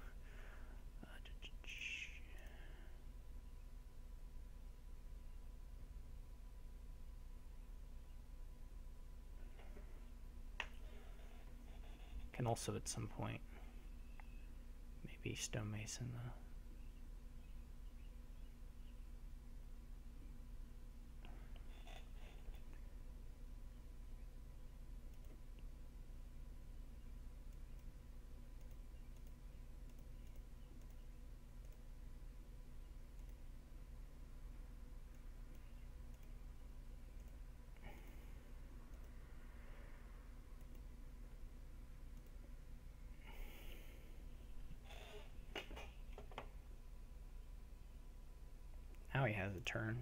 Can also at some point maybe stonemason the now he has a turn.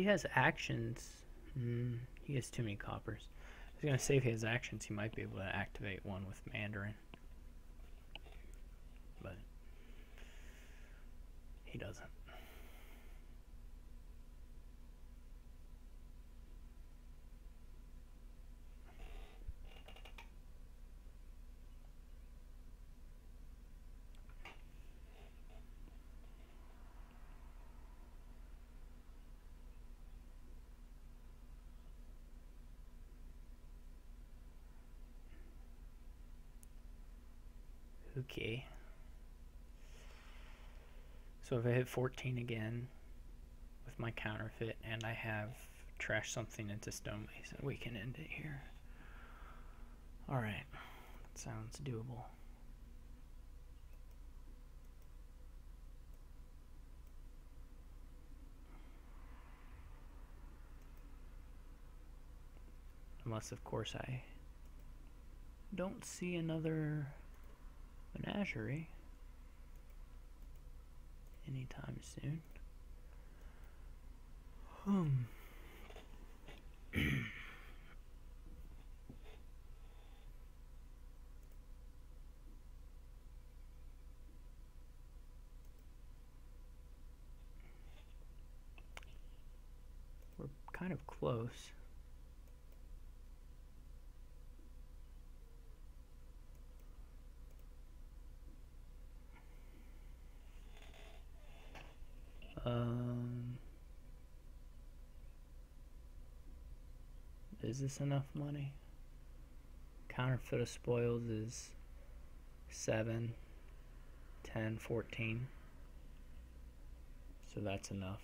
he has actions, he has too many coppers. I was going to say if he has actions, he might be able to activate one with Mandarin. But he doesn't. Okay. So if I hit 14 again with my counterfeit and I have trash something into stonemason, we can end it here. Alright, that sounds doable. Unless, of course, I don't see another menagerie anytime soon. We're kind of close. Is this enough money? Counterfeit of spoils is 7, 10, 14. So that's enough.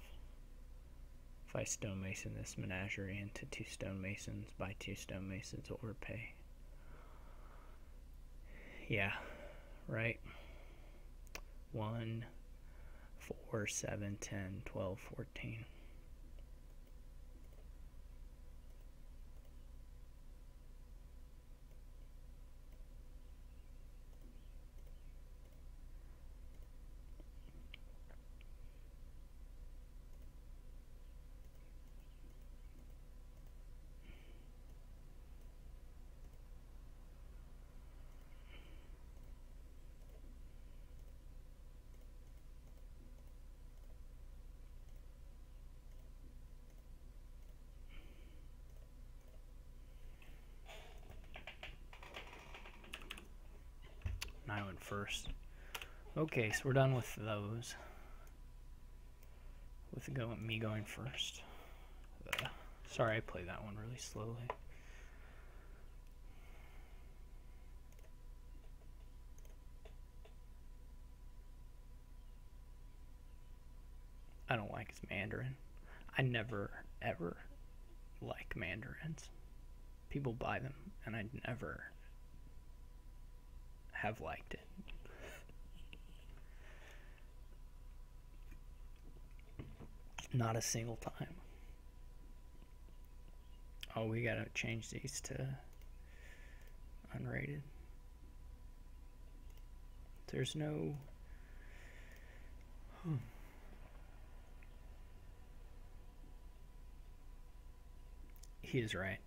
If I stonemason this menagerie into 2 stonemasons, buy 2 stonemasons, or pay. Yeah, right. 1, 4, 7, 10, 12, 14. I went first. Okay, so we're done with those. With me going first. Sorry, I played that one really slowly. I don't like his Mandarin. I never, ever like Mandarins. People buy them, and I never have liked it. Not a single time. Oh, we gotta change these to unrated. There's no... He is right.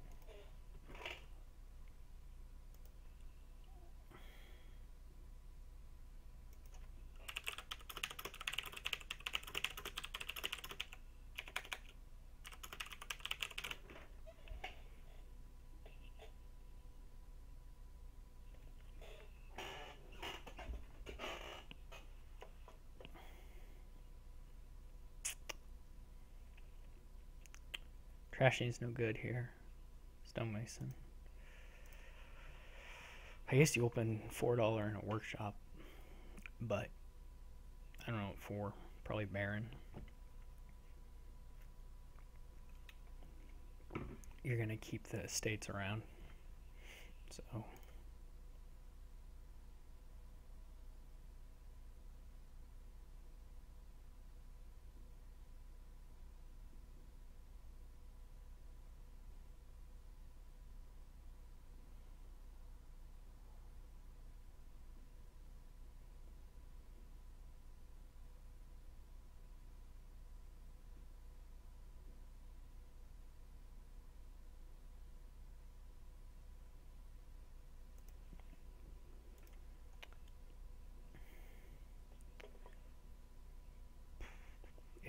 Trashing is no good here. Stonemason. I guess you open $4 in a workshop, but I don't know what for. Probably Baron. You're gonna keep the estates around, so.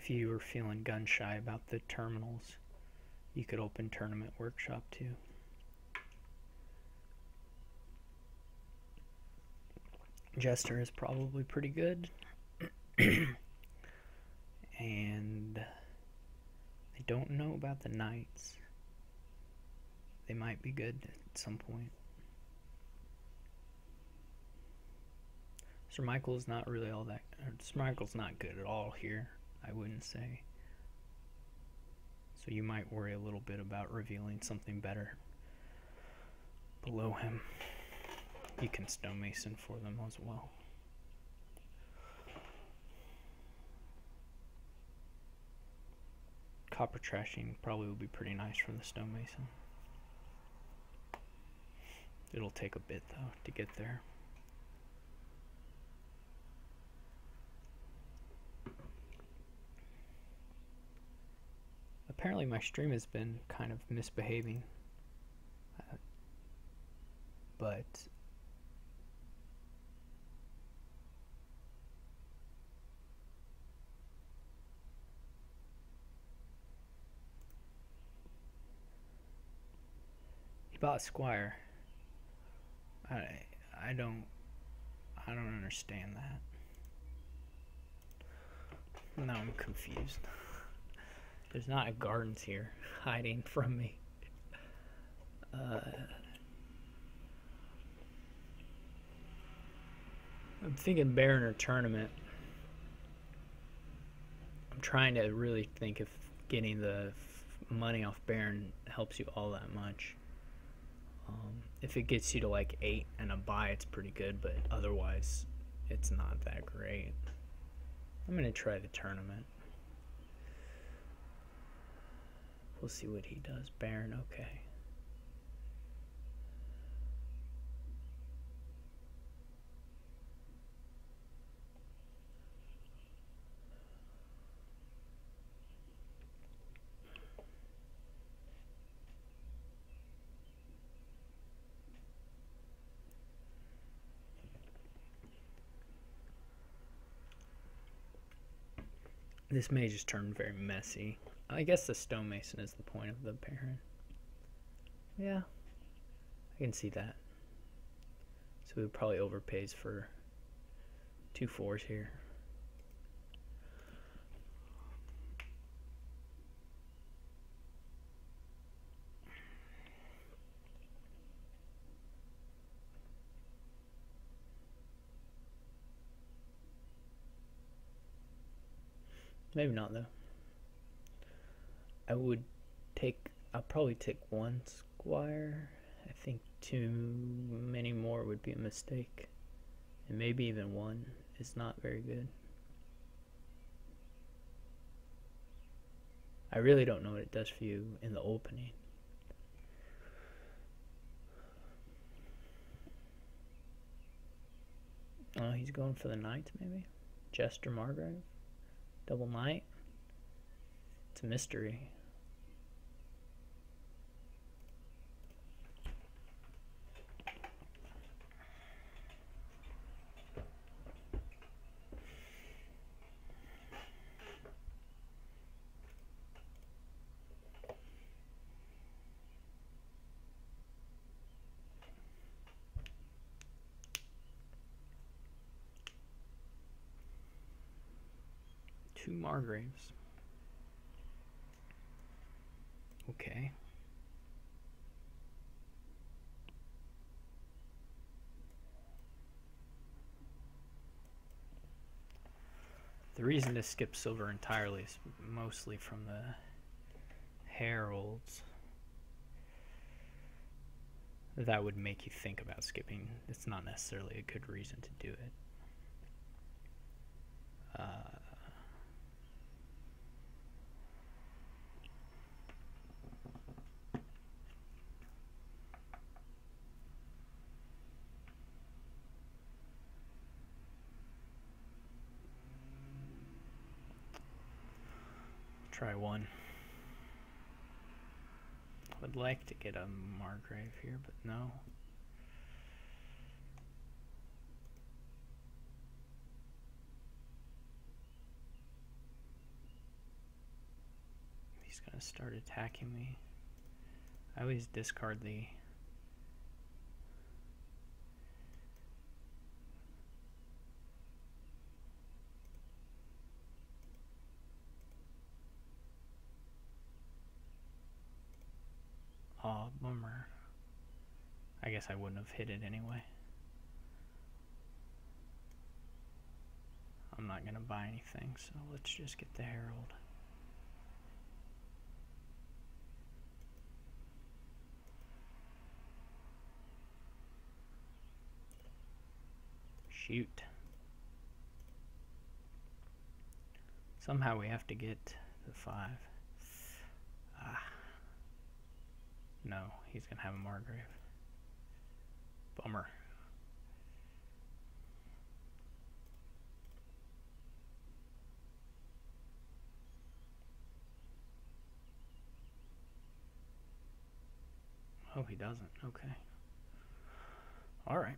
if you were feeling gun shy about the terminals, you could open Tournament Workshop too. Jester is probably pretty good. And I don't know about the Knights. They might be good at some point. Sir Michael's not really all that. Sir Michael's not good at all here, I wouldn't say. So you might worry a little bit about revealing something better below him. You can stonemason for them as well. Copper trashing probably will be pretty nice from the stonemason. It'll take a bit though to get there. Apparently my stream has been kind of misbehaving, but he bought Squire. I don't understand that. Now I'm confused. There's not a gardens here hiding from me. I'm thinking Baron or Tournament. I'm trying to really think if getting the money off Baron helps you all that much. If it gets you to like 8 and a buy, it's pretty good, but otherwise it's not that great. I'm gonna try the Tournament. We'll see what he does. Baron, okay. This may just turn very messy. I guess the stonemason is the point of the Baron. Yeah, I can see that. So he probably overpays for 2 4s here. Maybe not though. I'll probably take 1 Squire. I think too many more would be a mistake. And maybe even 1 is not very good. I really don't know what it does for you in the opening. Oh, he's going for the Knights maybe? Jester Margrave? Double Knight? It's a mystery. Two Margraves. Okay. The reason to skip silver entirely is mostly from the heralds. That would make you think about skipping. It's not necessarily a good reason to do it. Try 1. I would like to get a Margrave here, but no. gonna start attacking me. I always discard the oh, bummer. I guess I wouldn't have hit it anyway. I'm not gonna buy anything, so let's just get the Herald. Shoot. Somehow we have to get the 5. Ah. No, he's gonna have a Margrave. Bummer. Oh, he doesn't. Okay. All right.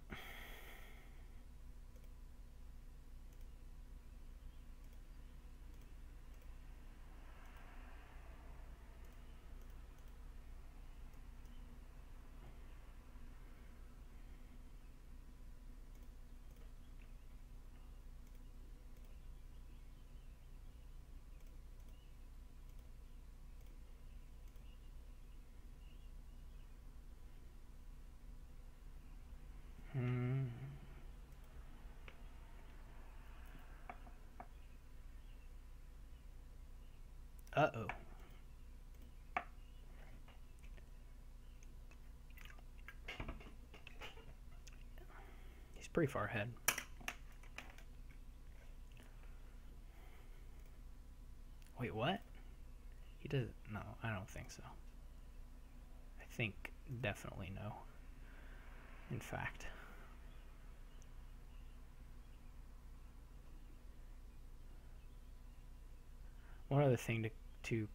Uh-oh. He's pretty far ahead. Wait, what? He doesn't. No, I don't think so. I think definitely no. In fact. One other thing to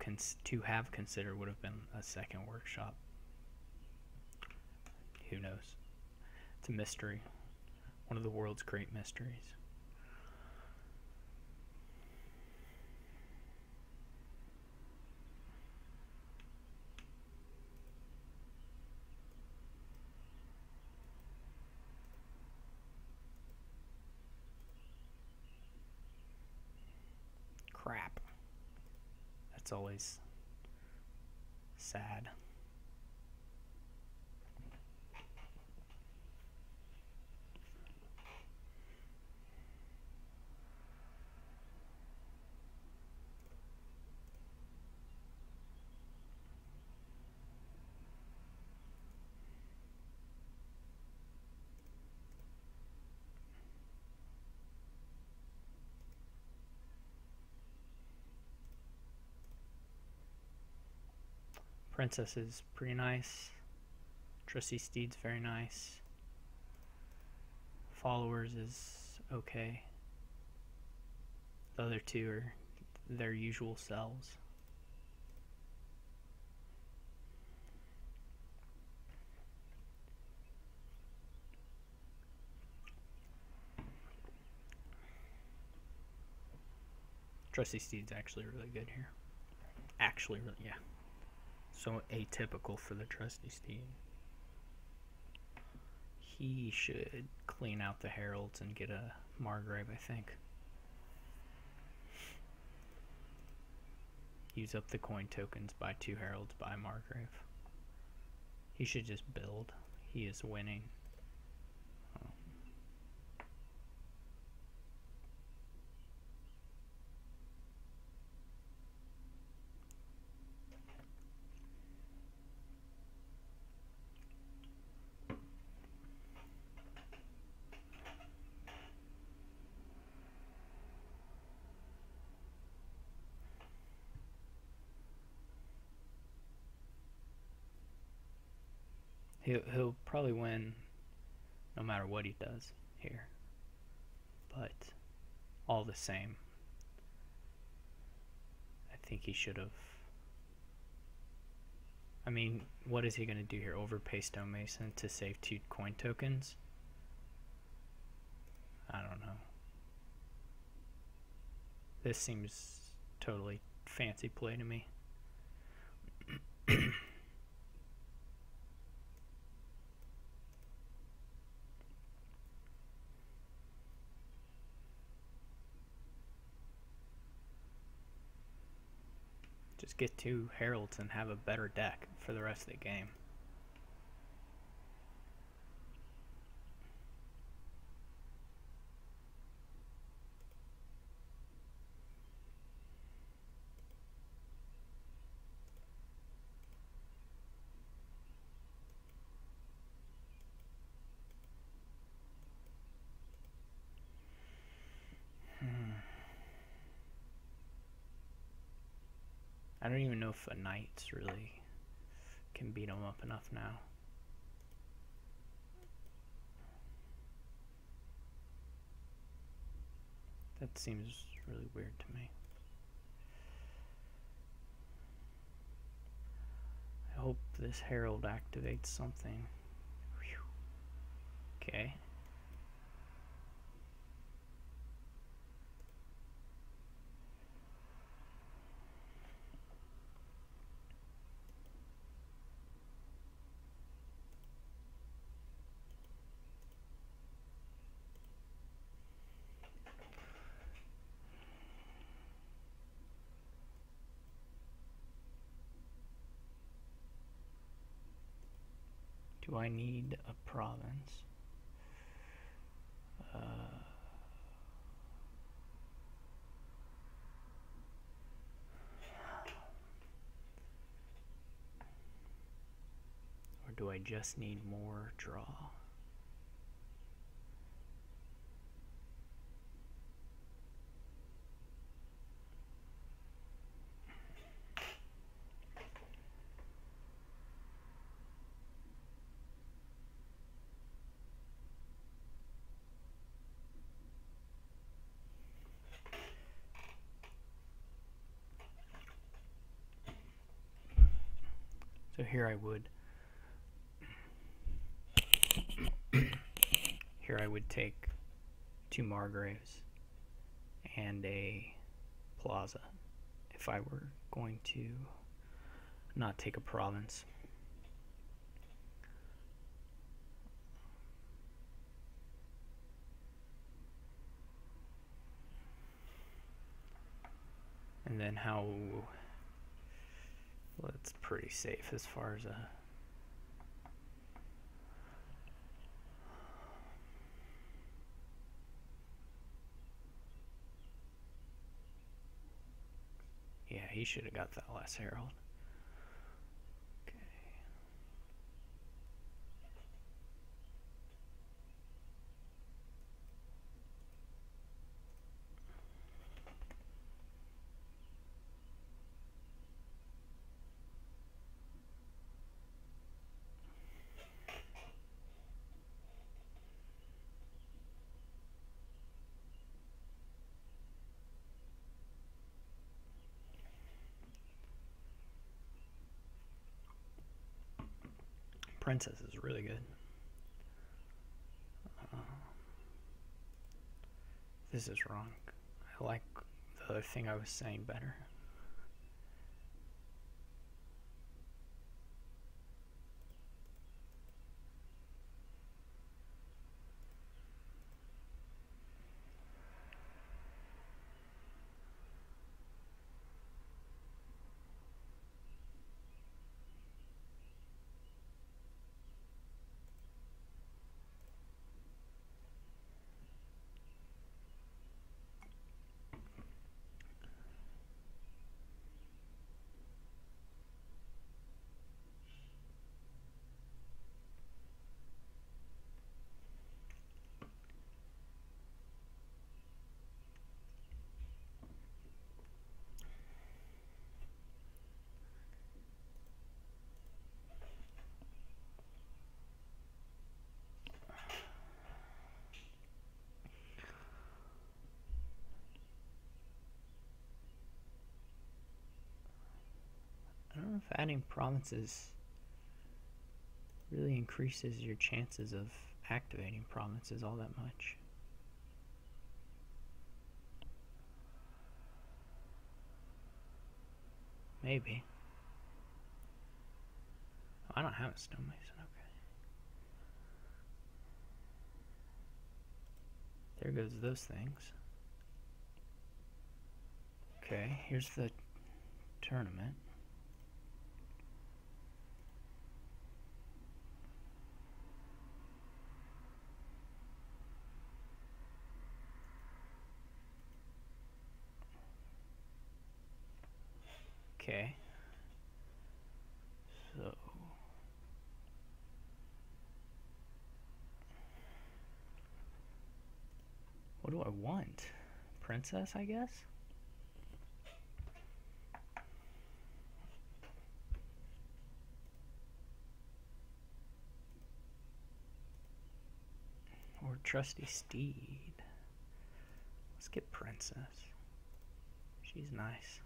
have considered would have been a second workshop. Who knows? It's a mystery. One of the world's great mysteries. Crap. That's always sad. Princess is pretty nice. Trusty Steed's very nice. Followers is okay. The other two are their usual selves. Trusty Steed's actually really good here. Actually, really, yeah. So atypical for the Trusty Steed. He should clean out the Heralds and get a Margrave, I think. Use up the coin tokens, buy 2 Heralds, buy Margrave. He should just build. He is winning. He'll probably win no matter what he does here. But all the same, I think he should have. I mean, what is he going to do here? Overpay Stonemason to save 2 coin tokens? I don't know. This seems totally fancy play to me. Just get 2 heralds and have a better deck for the rest of the game. I don't even know if a knight's really can beat him up enough now. That seems really weird to me. I hope this herald activates something. Whew. Okay. Do I need a province? Or do I just need more draw? So here I would take 2 Margraves and a Plaza if I were going to not take a province. And then how, well, it's pretty safe as far as a yeah, he should have got that last herald. Okay. Princess is really good. This is wrong. I like the other thing I was saying better. I don't know if adding provinces really increases your chances of activating provinces all that much. Maybe. I don't have a stonemason. Okay. There goes those things. Okay, here's the tournament. Okay. So what do I want? Princess, I guess? Or trusty steed. Let's get princess. She's nice.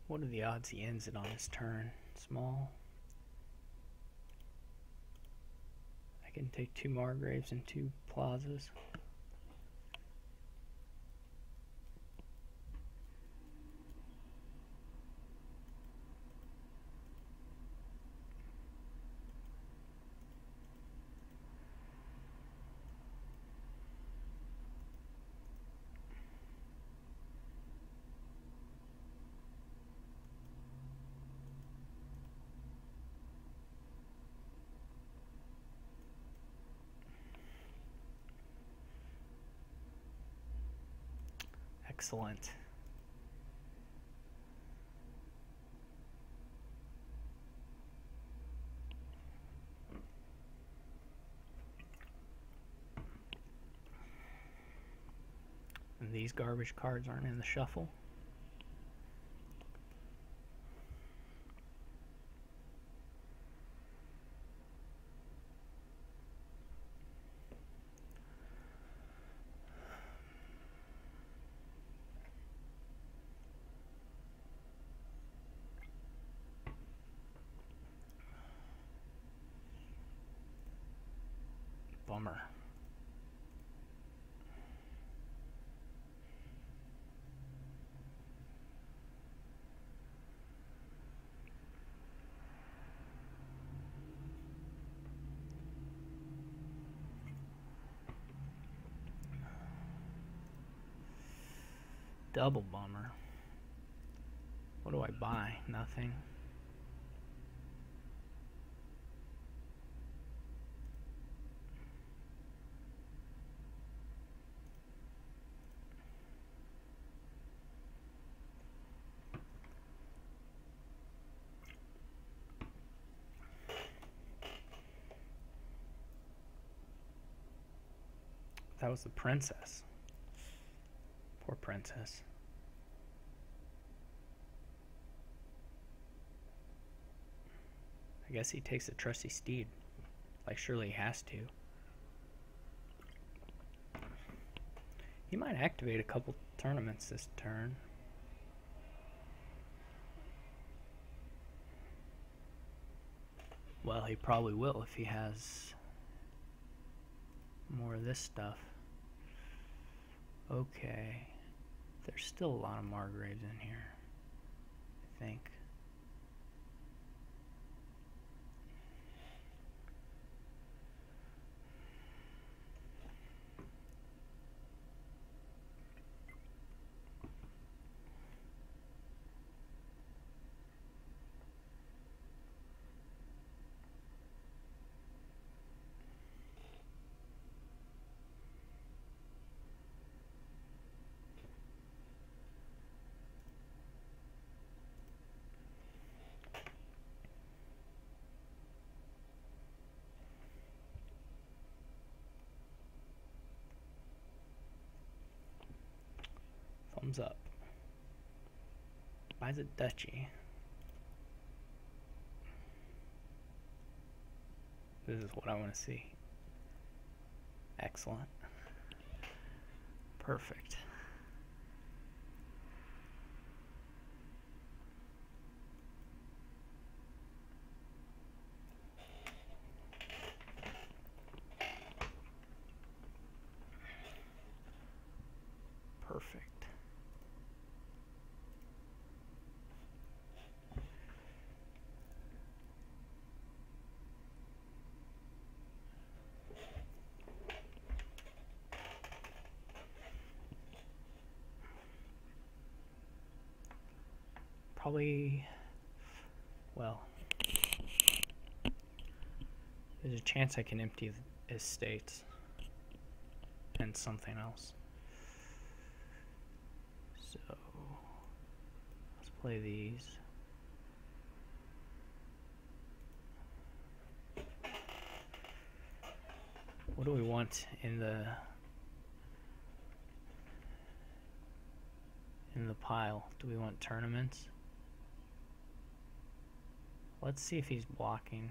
What are the odds he ends it on his turn? Small. I can take 2 Margraves and 2 Plazas. Excellent. And these garbage cards aren't in the shuffle. Bummer. Double bummer. What do I buy? Nothing. That was the princess. Poor princess. I guess he takes a trusty steed. Like, surely he has to. He might activate a couple tournaments this turn. Well, he probably will if he has more of this stuff. Okay. There's still a lot of Margraves in here, I think. Thumbs up. Buys a duchy. This is what I want to see. Excellent. Perfect. Perfect. Probably, well, there's a chance I can empty the estates and something else. So let's play these. What do we want in the pile? Do we want tournaments? Let's see if he's blocking.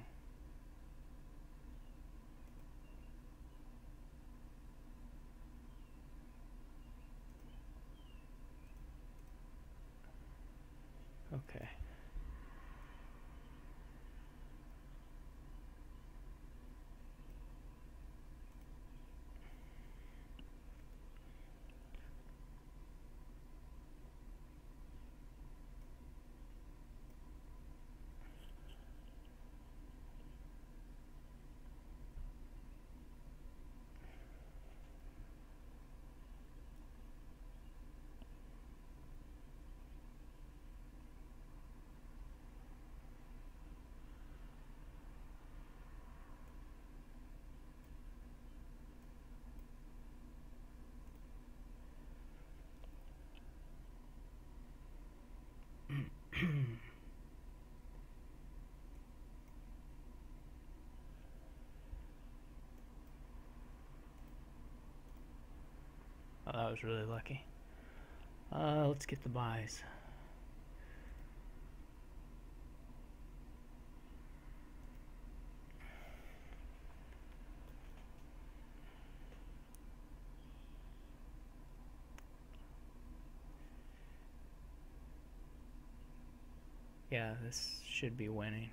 Okay. Oh, that was really lucky. Let's get the buys. Yeah, this should be winning.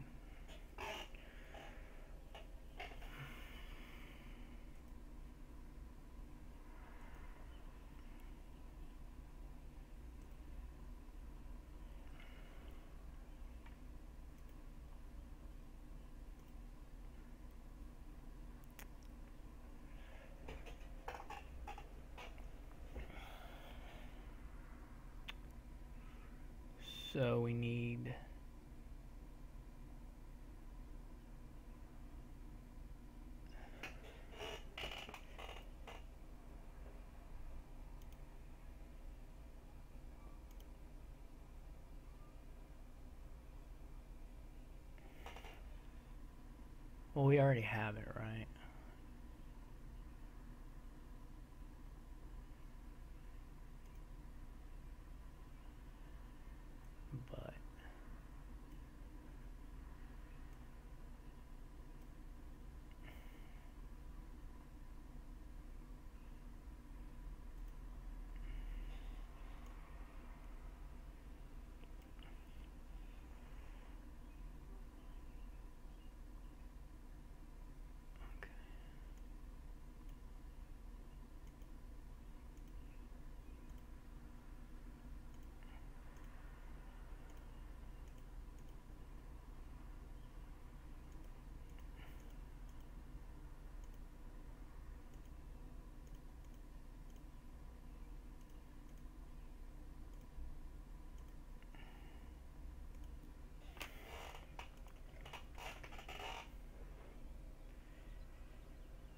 So we need well, we already have it, right? But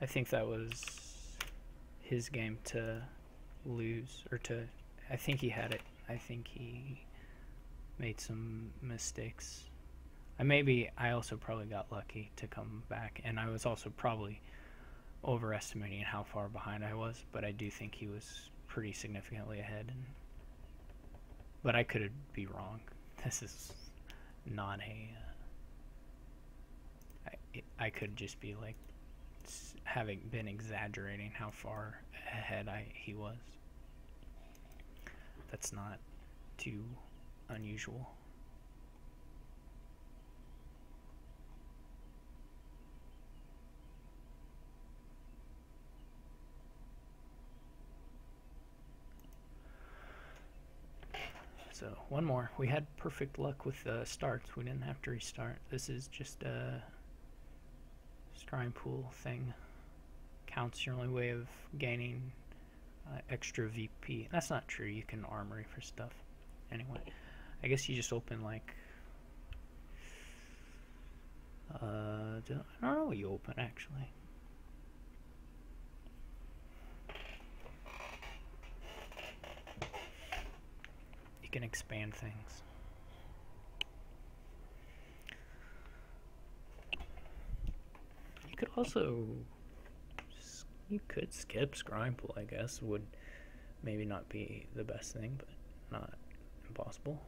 I think that was his game to lose, or to, I think he had it. I think he made some mistakes. I also probably got lucky to come back, and I was also probably overestimating how far behind I was, but I do think he was pretty significantly ahead. And But I could be wrong. This is not a... I could just be like having been exaggerating how far ahead he was. That's not too unusual. So one more. We had perfect luck with starts. We didn't have to restart. This is just a scrying pool thing. Counts your only way of gaining extra VP. That's not true. You can armory for stuff. Anyway, I guess you just open like I don't know what you open actually. You can expand things. You could also skip scrying pool, I guess. Would maybe not be the best thing, but not impossible.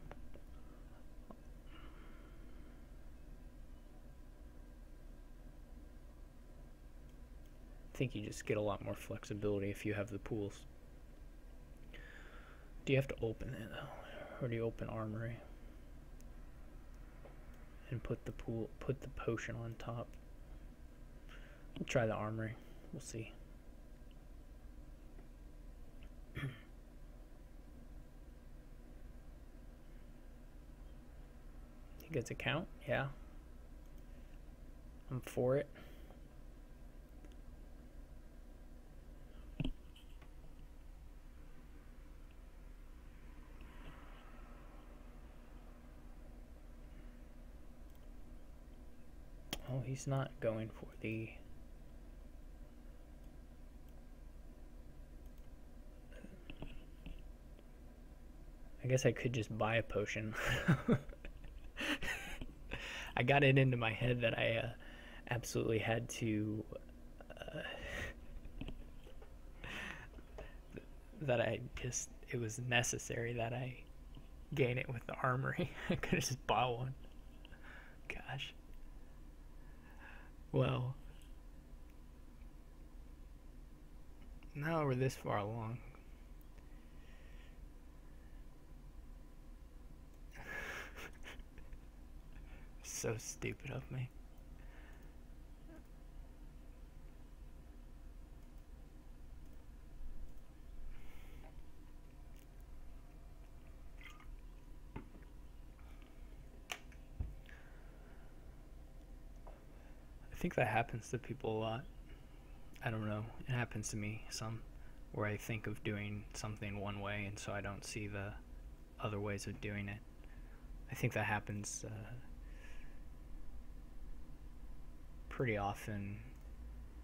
I think you just get a lot more flexibility if you have the pools. Do you have to open it though? Or do you open armory and put the potion on top? We'll try the armory. We'll see. Think it's a count? Yeah. I'm for it. Oh, he's not going for the... I guess I could just buy a potion. I got it into my head that I absolutely had to... it was necessary that I gain it with the armory. I could have just bought one. Gosh. Well, now we're this far along. So stupid of me. I think that happens to people a lot. I don't know. It happens to me some, where I think of doing something one way and so I don't see the other ways of doing it. I think that happens pretty often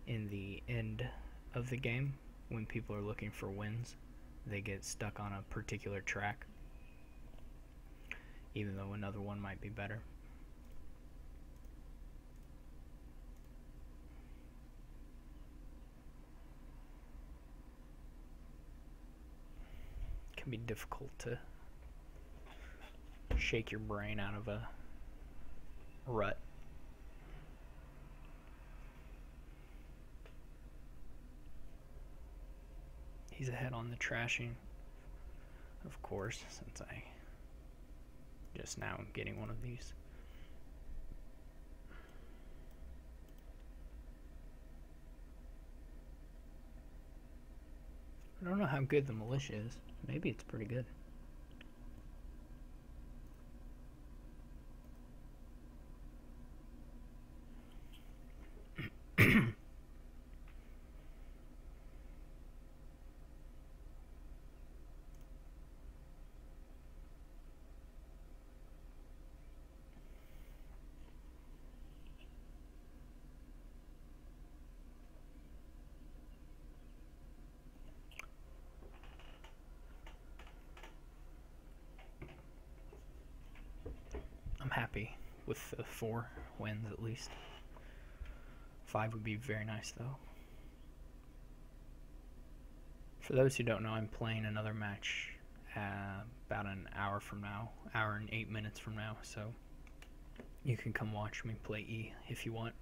in the end of the game when people are looking for wins. They get stuck on a particular track, even though another one might be better. It can be difficult to shake your brain out of a rut. He's ahead on the trashing, of course, since I just now am getting one of these. I don't know how good the militia is. Maybe it's pretty good. I'm happy with the 4 wins at least. 5 would be very nice though. For those who don't know, I'm playing another match about an hour from now, hour and 8 minutes from now, so you can come watch me play E if you want.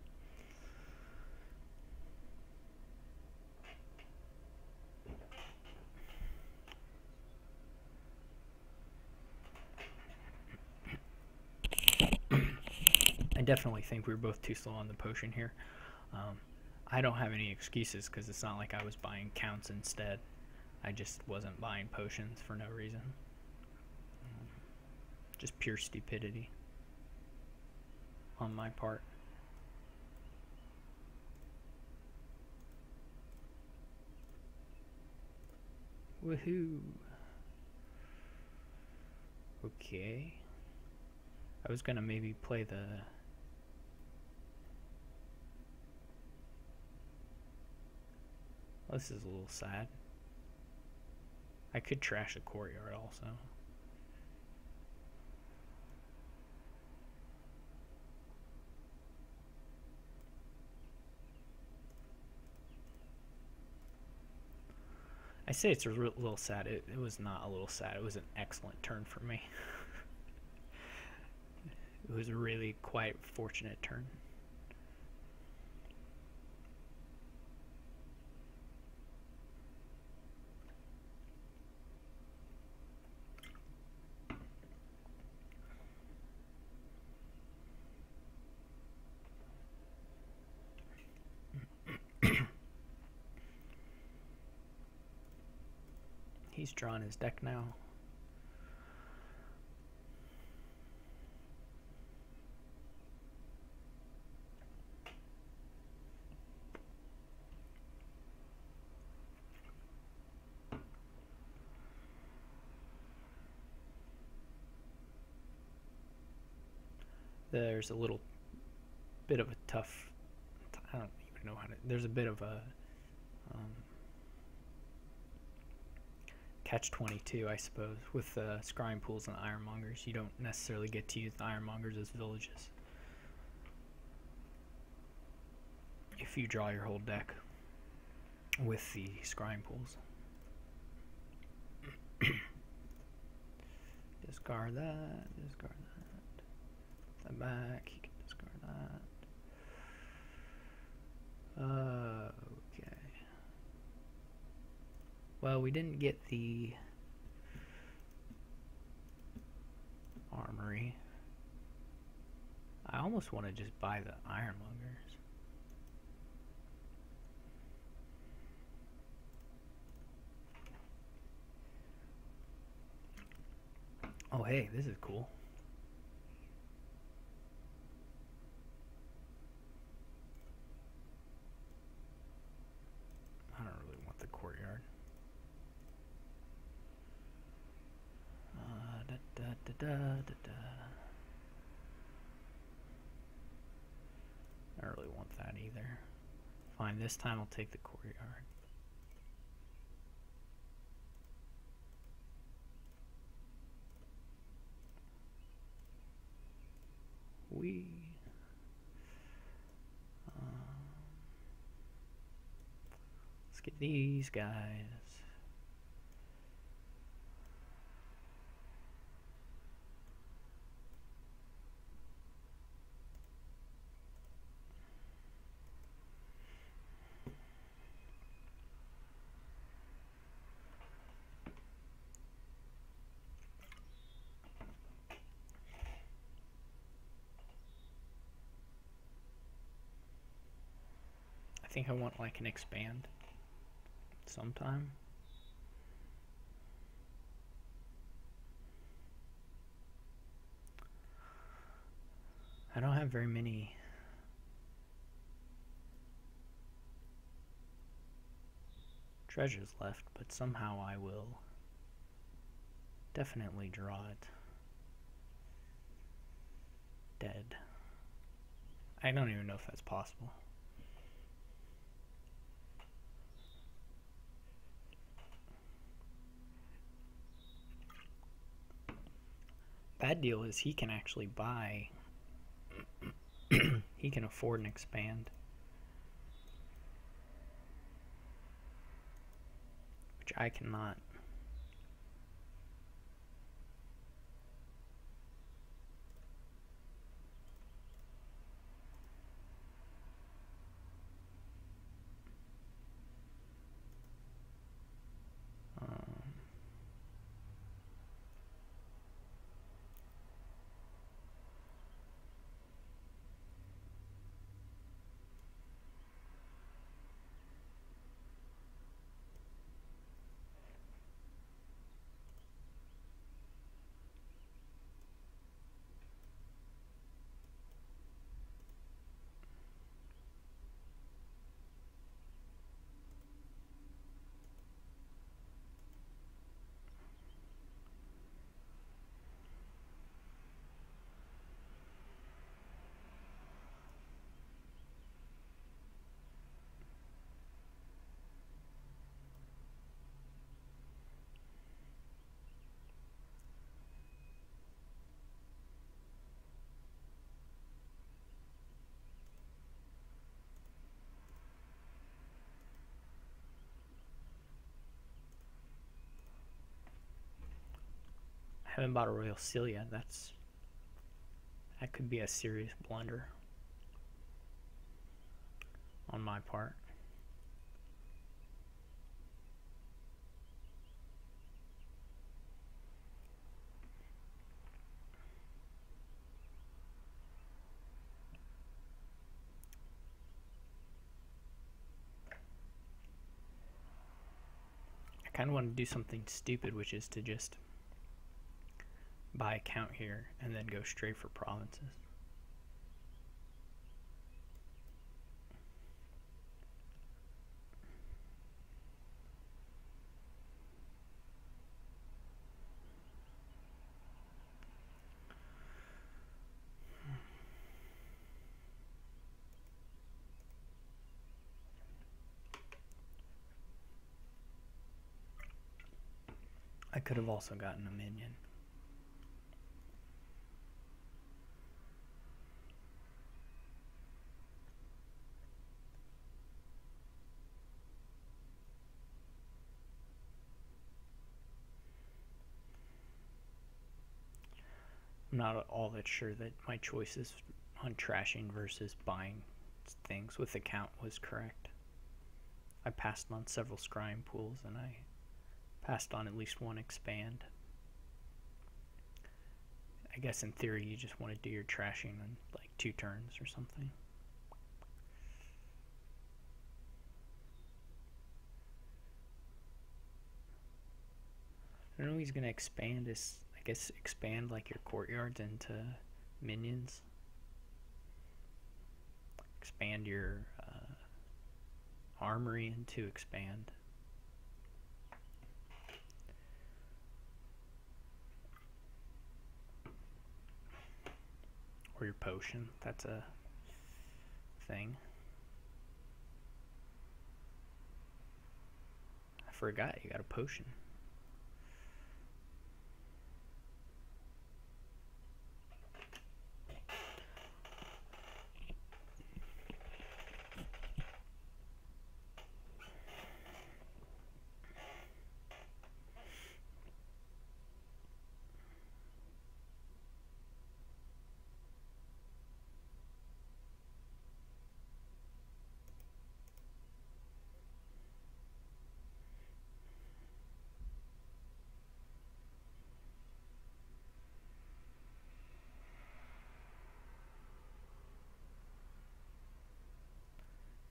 I definitely think we were both too slow on the potion here. I don't have any excuses because it's not like I was buying counts instead. I just wasn't buying potions for no reason. Just pure stupidity on my part. Woohoo! Okay. I was gonna maybe play the... This is a little sad. I could trash the courtyard also. I say it's a little sad. It was not a little sad. It was an excellent turn for me. It was a really quite fortunate turn. He's drawn his deck now. There's a little bit of a tough, I don't even know how to, there's a bit of a catch-22, I suppose, with scrying pools and ironmongers. You don't necessarily get to use the ironmongers as villages if you draw your whole deck with the scrying pools. Discard that, discard that. That back, you can discard that. Okay. Well, we didn't get the armory. I almost want to just buy the ironmongers. Oh, hey, this is cool. I don't really want the courtyard. I don't really want that either. Fine, this time I'll take the courtyard. Let's get these guys. I think I want like an expand sometime. I don't have very many treasures left, but somehow I will definitely draw it dead. I don't even know if that's possible. Bad deal is he can actually buy, he can afford an expand, which I cannot. Haven't bought a Royal Seal yet. That could be a serious blunder on my part. I kind of want to do something stupid, which is to just buy a count here and then go straight for provinces. I could have also gotten a minion. I'm not all that sure that my choices on trashing versus buying things with the count was correct. I passed on several scrying pools and I passed on at least one expand. I guess in theory you just want to do your trashing in like 2 turns or something. I don't know, he's going to expand his, I guess expand like your courtyards into minions. Expand your armory into expand. Or your potion, that's a thing. I forgot you got a potion.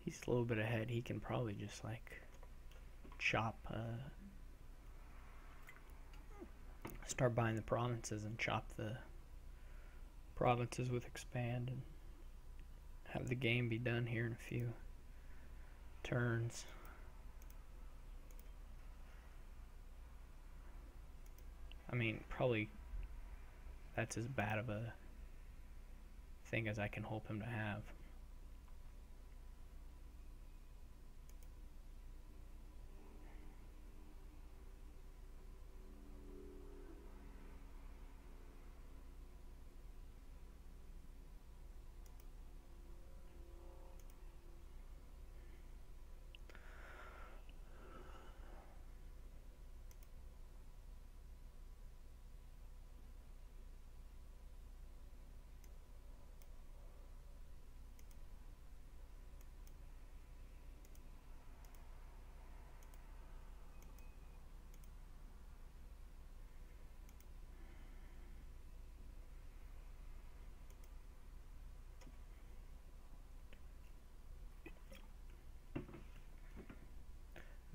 He's a little bit ahead. He can probably just like chop, start buying the provinces and chop the provinces with expand and have the game be done here in a few turns. I mean, probably that's as bad of a thing as I can hope him to have.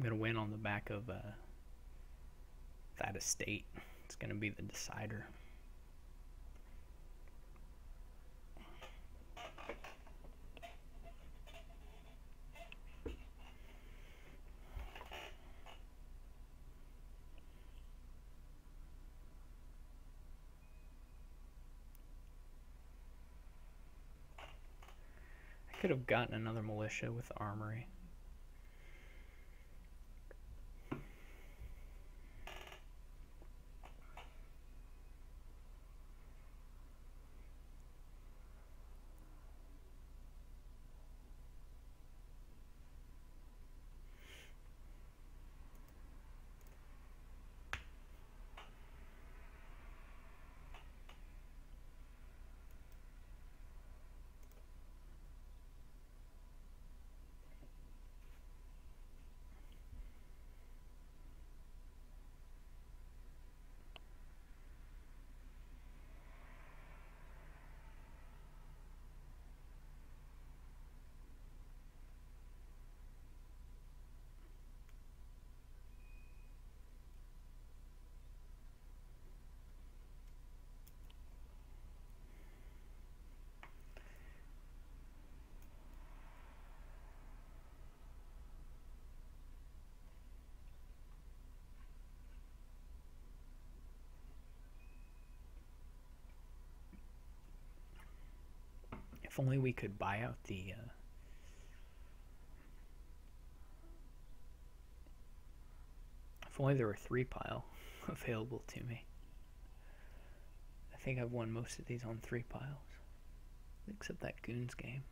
I'm going to win on the back of that estate. It's going to be the decider. I could have gotten another militia with armory. If only we could buy out the if only there were 3-pile available to me. I think I've won most of these on 3 piles. Except that Goons game.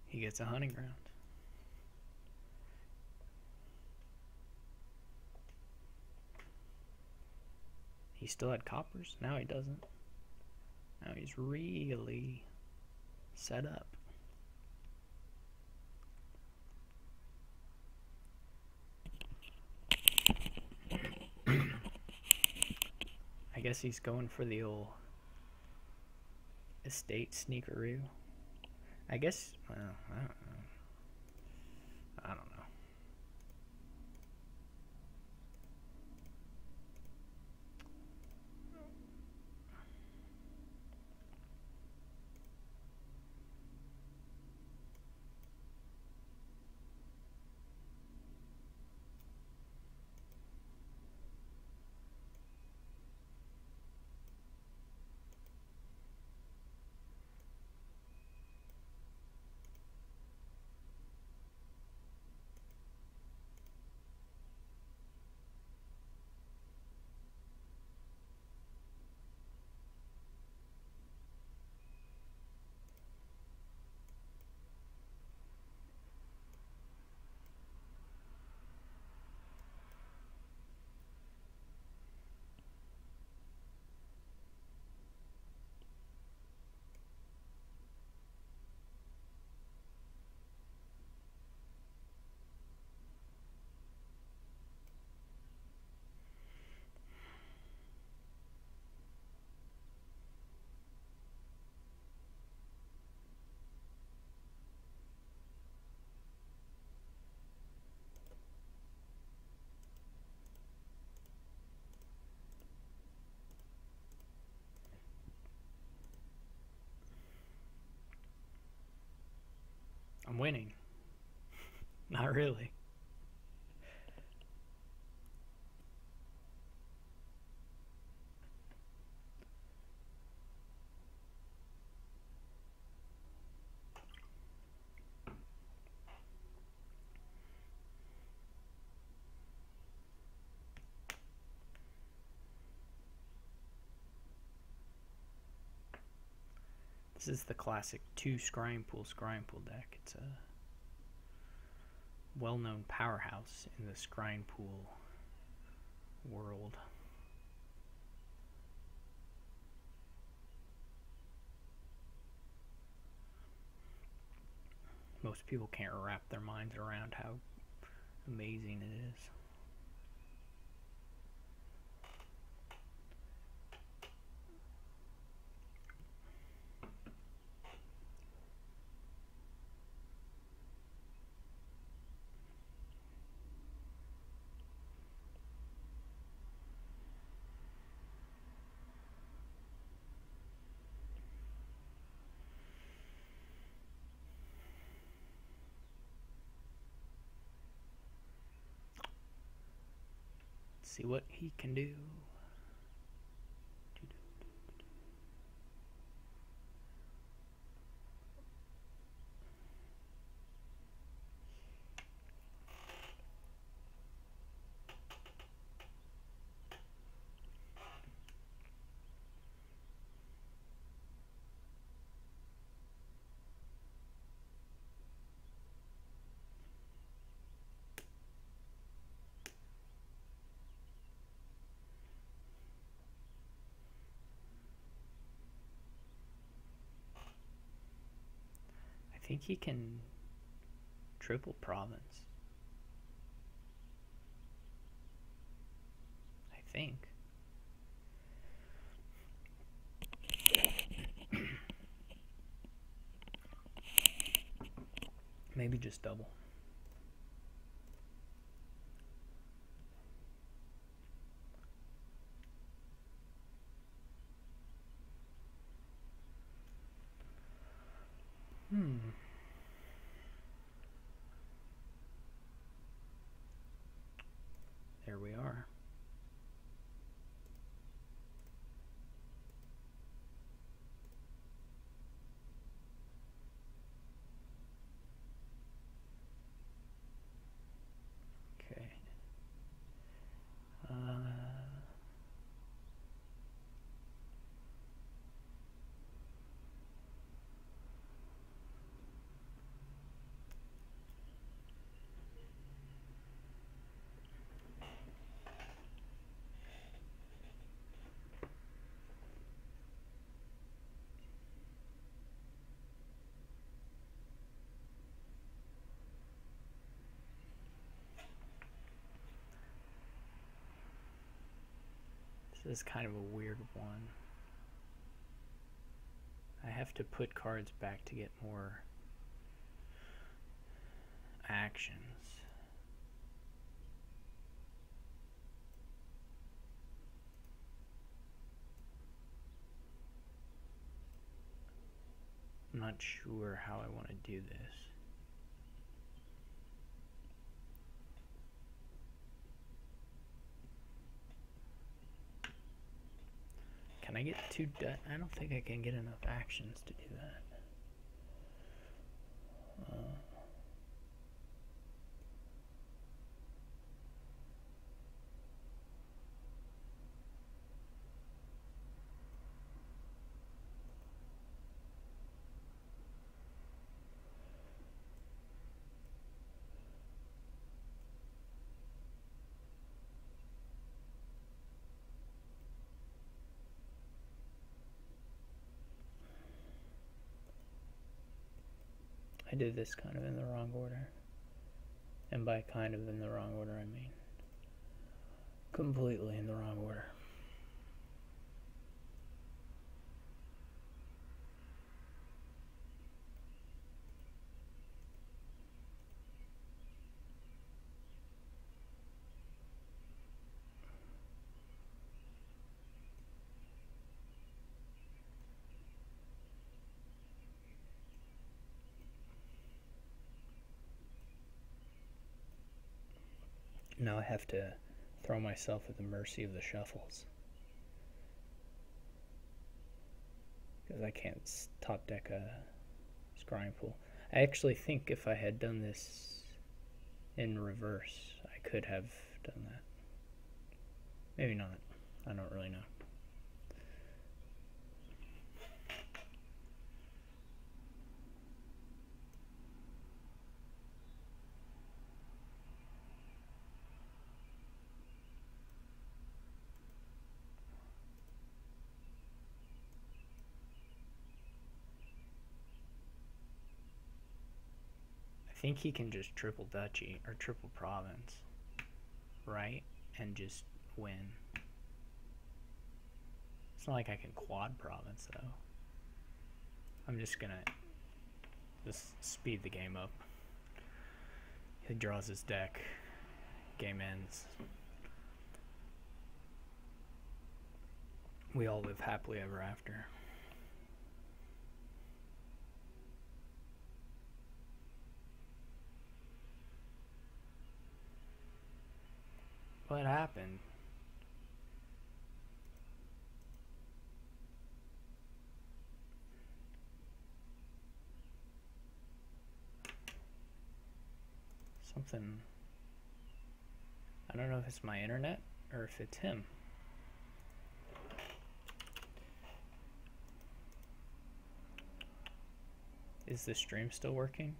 He gets a hunting ground. He still had coppers. Now he doesn't. Now he's really set up. I guess he's going for the old estate sneakeroo. I guess, well, I don't know. I don't know. I'm winning. Not really. This is the classic 2 scrying pool deck. It's a well-known powerhouse in the scrying pool world. Most people can't wrap their minds around how amazing it is. See what he can do. I think he can triple province. I think. Maybe just double. There we are. Okay. This is kind of a weird one. I have to put cards back to get more actions. I'm not sure how I want to do this. Can I get two? I don't think I can get enough actions to do that. I did this kind of in the wrong order. And by kind of in the wrong order, I mean completely in the wrong order. Now I have to throw myself at the mercy of the shuffles. Because I can't top deck a scrying pool. I actually think if I had done this in reverse, I could have done that. Maybe not. I don't really know. I think he can just triple duchy or triple province, right? And just win. It's not like I can quad province though. I'm just gonna speed the game up. He draws his deck. Game ends. We all live happily ever after. What happened? Something. I don't know if it's my internet or if it's him. Is the stream still working?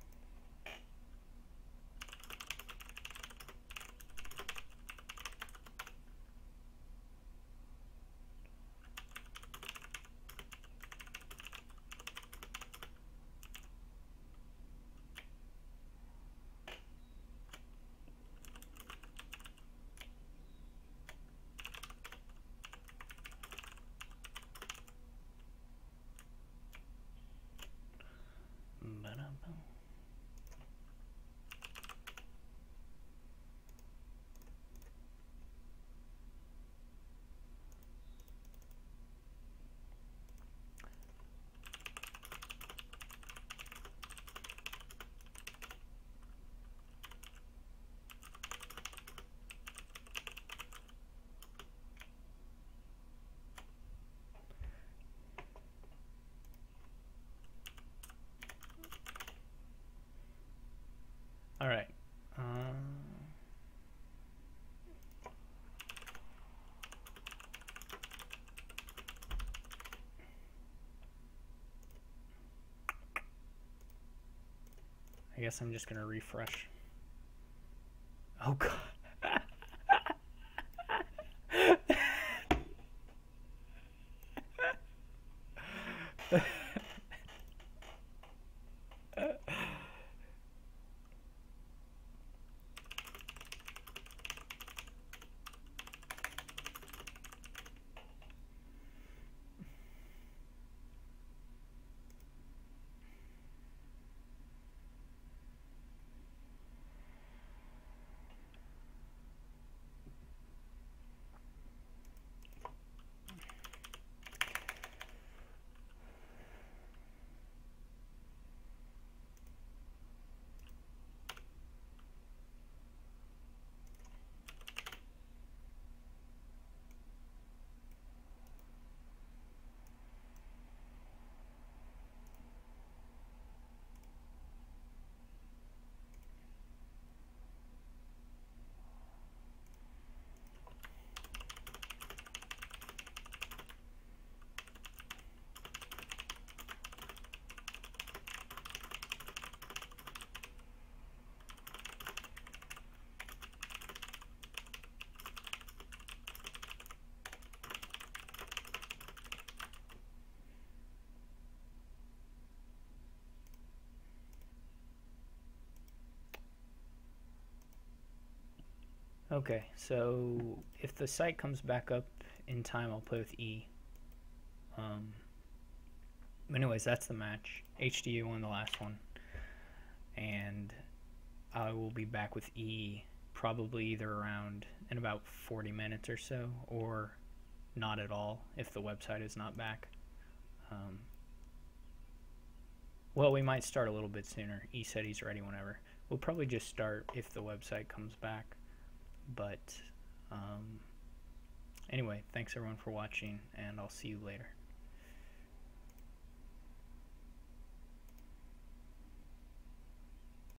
I guess I'm just gonna refresh. Oh god. Okay, so if the site comes back up in time, I'll play with E. Anyways, that's the match. hdu won the last one, and I will be back with E probably either around in about 40 minutes or so, or not at all if the website is not back. Well, we might start a little bit sooner. E said he's ready whenever. We'll probably just start if the website comes back. But anyway, thanks everyone for watching, and I'll see you later.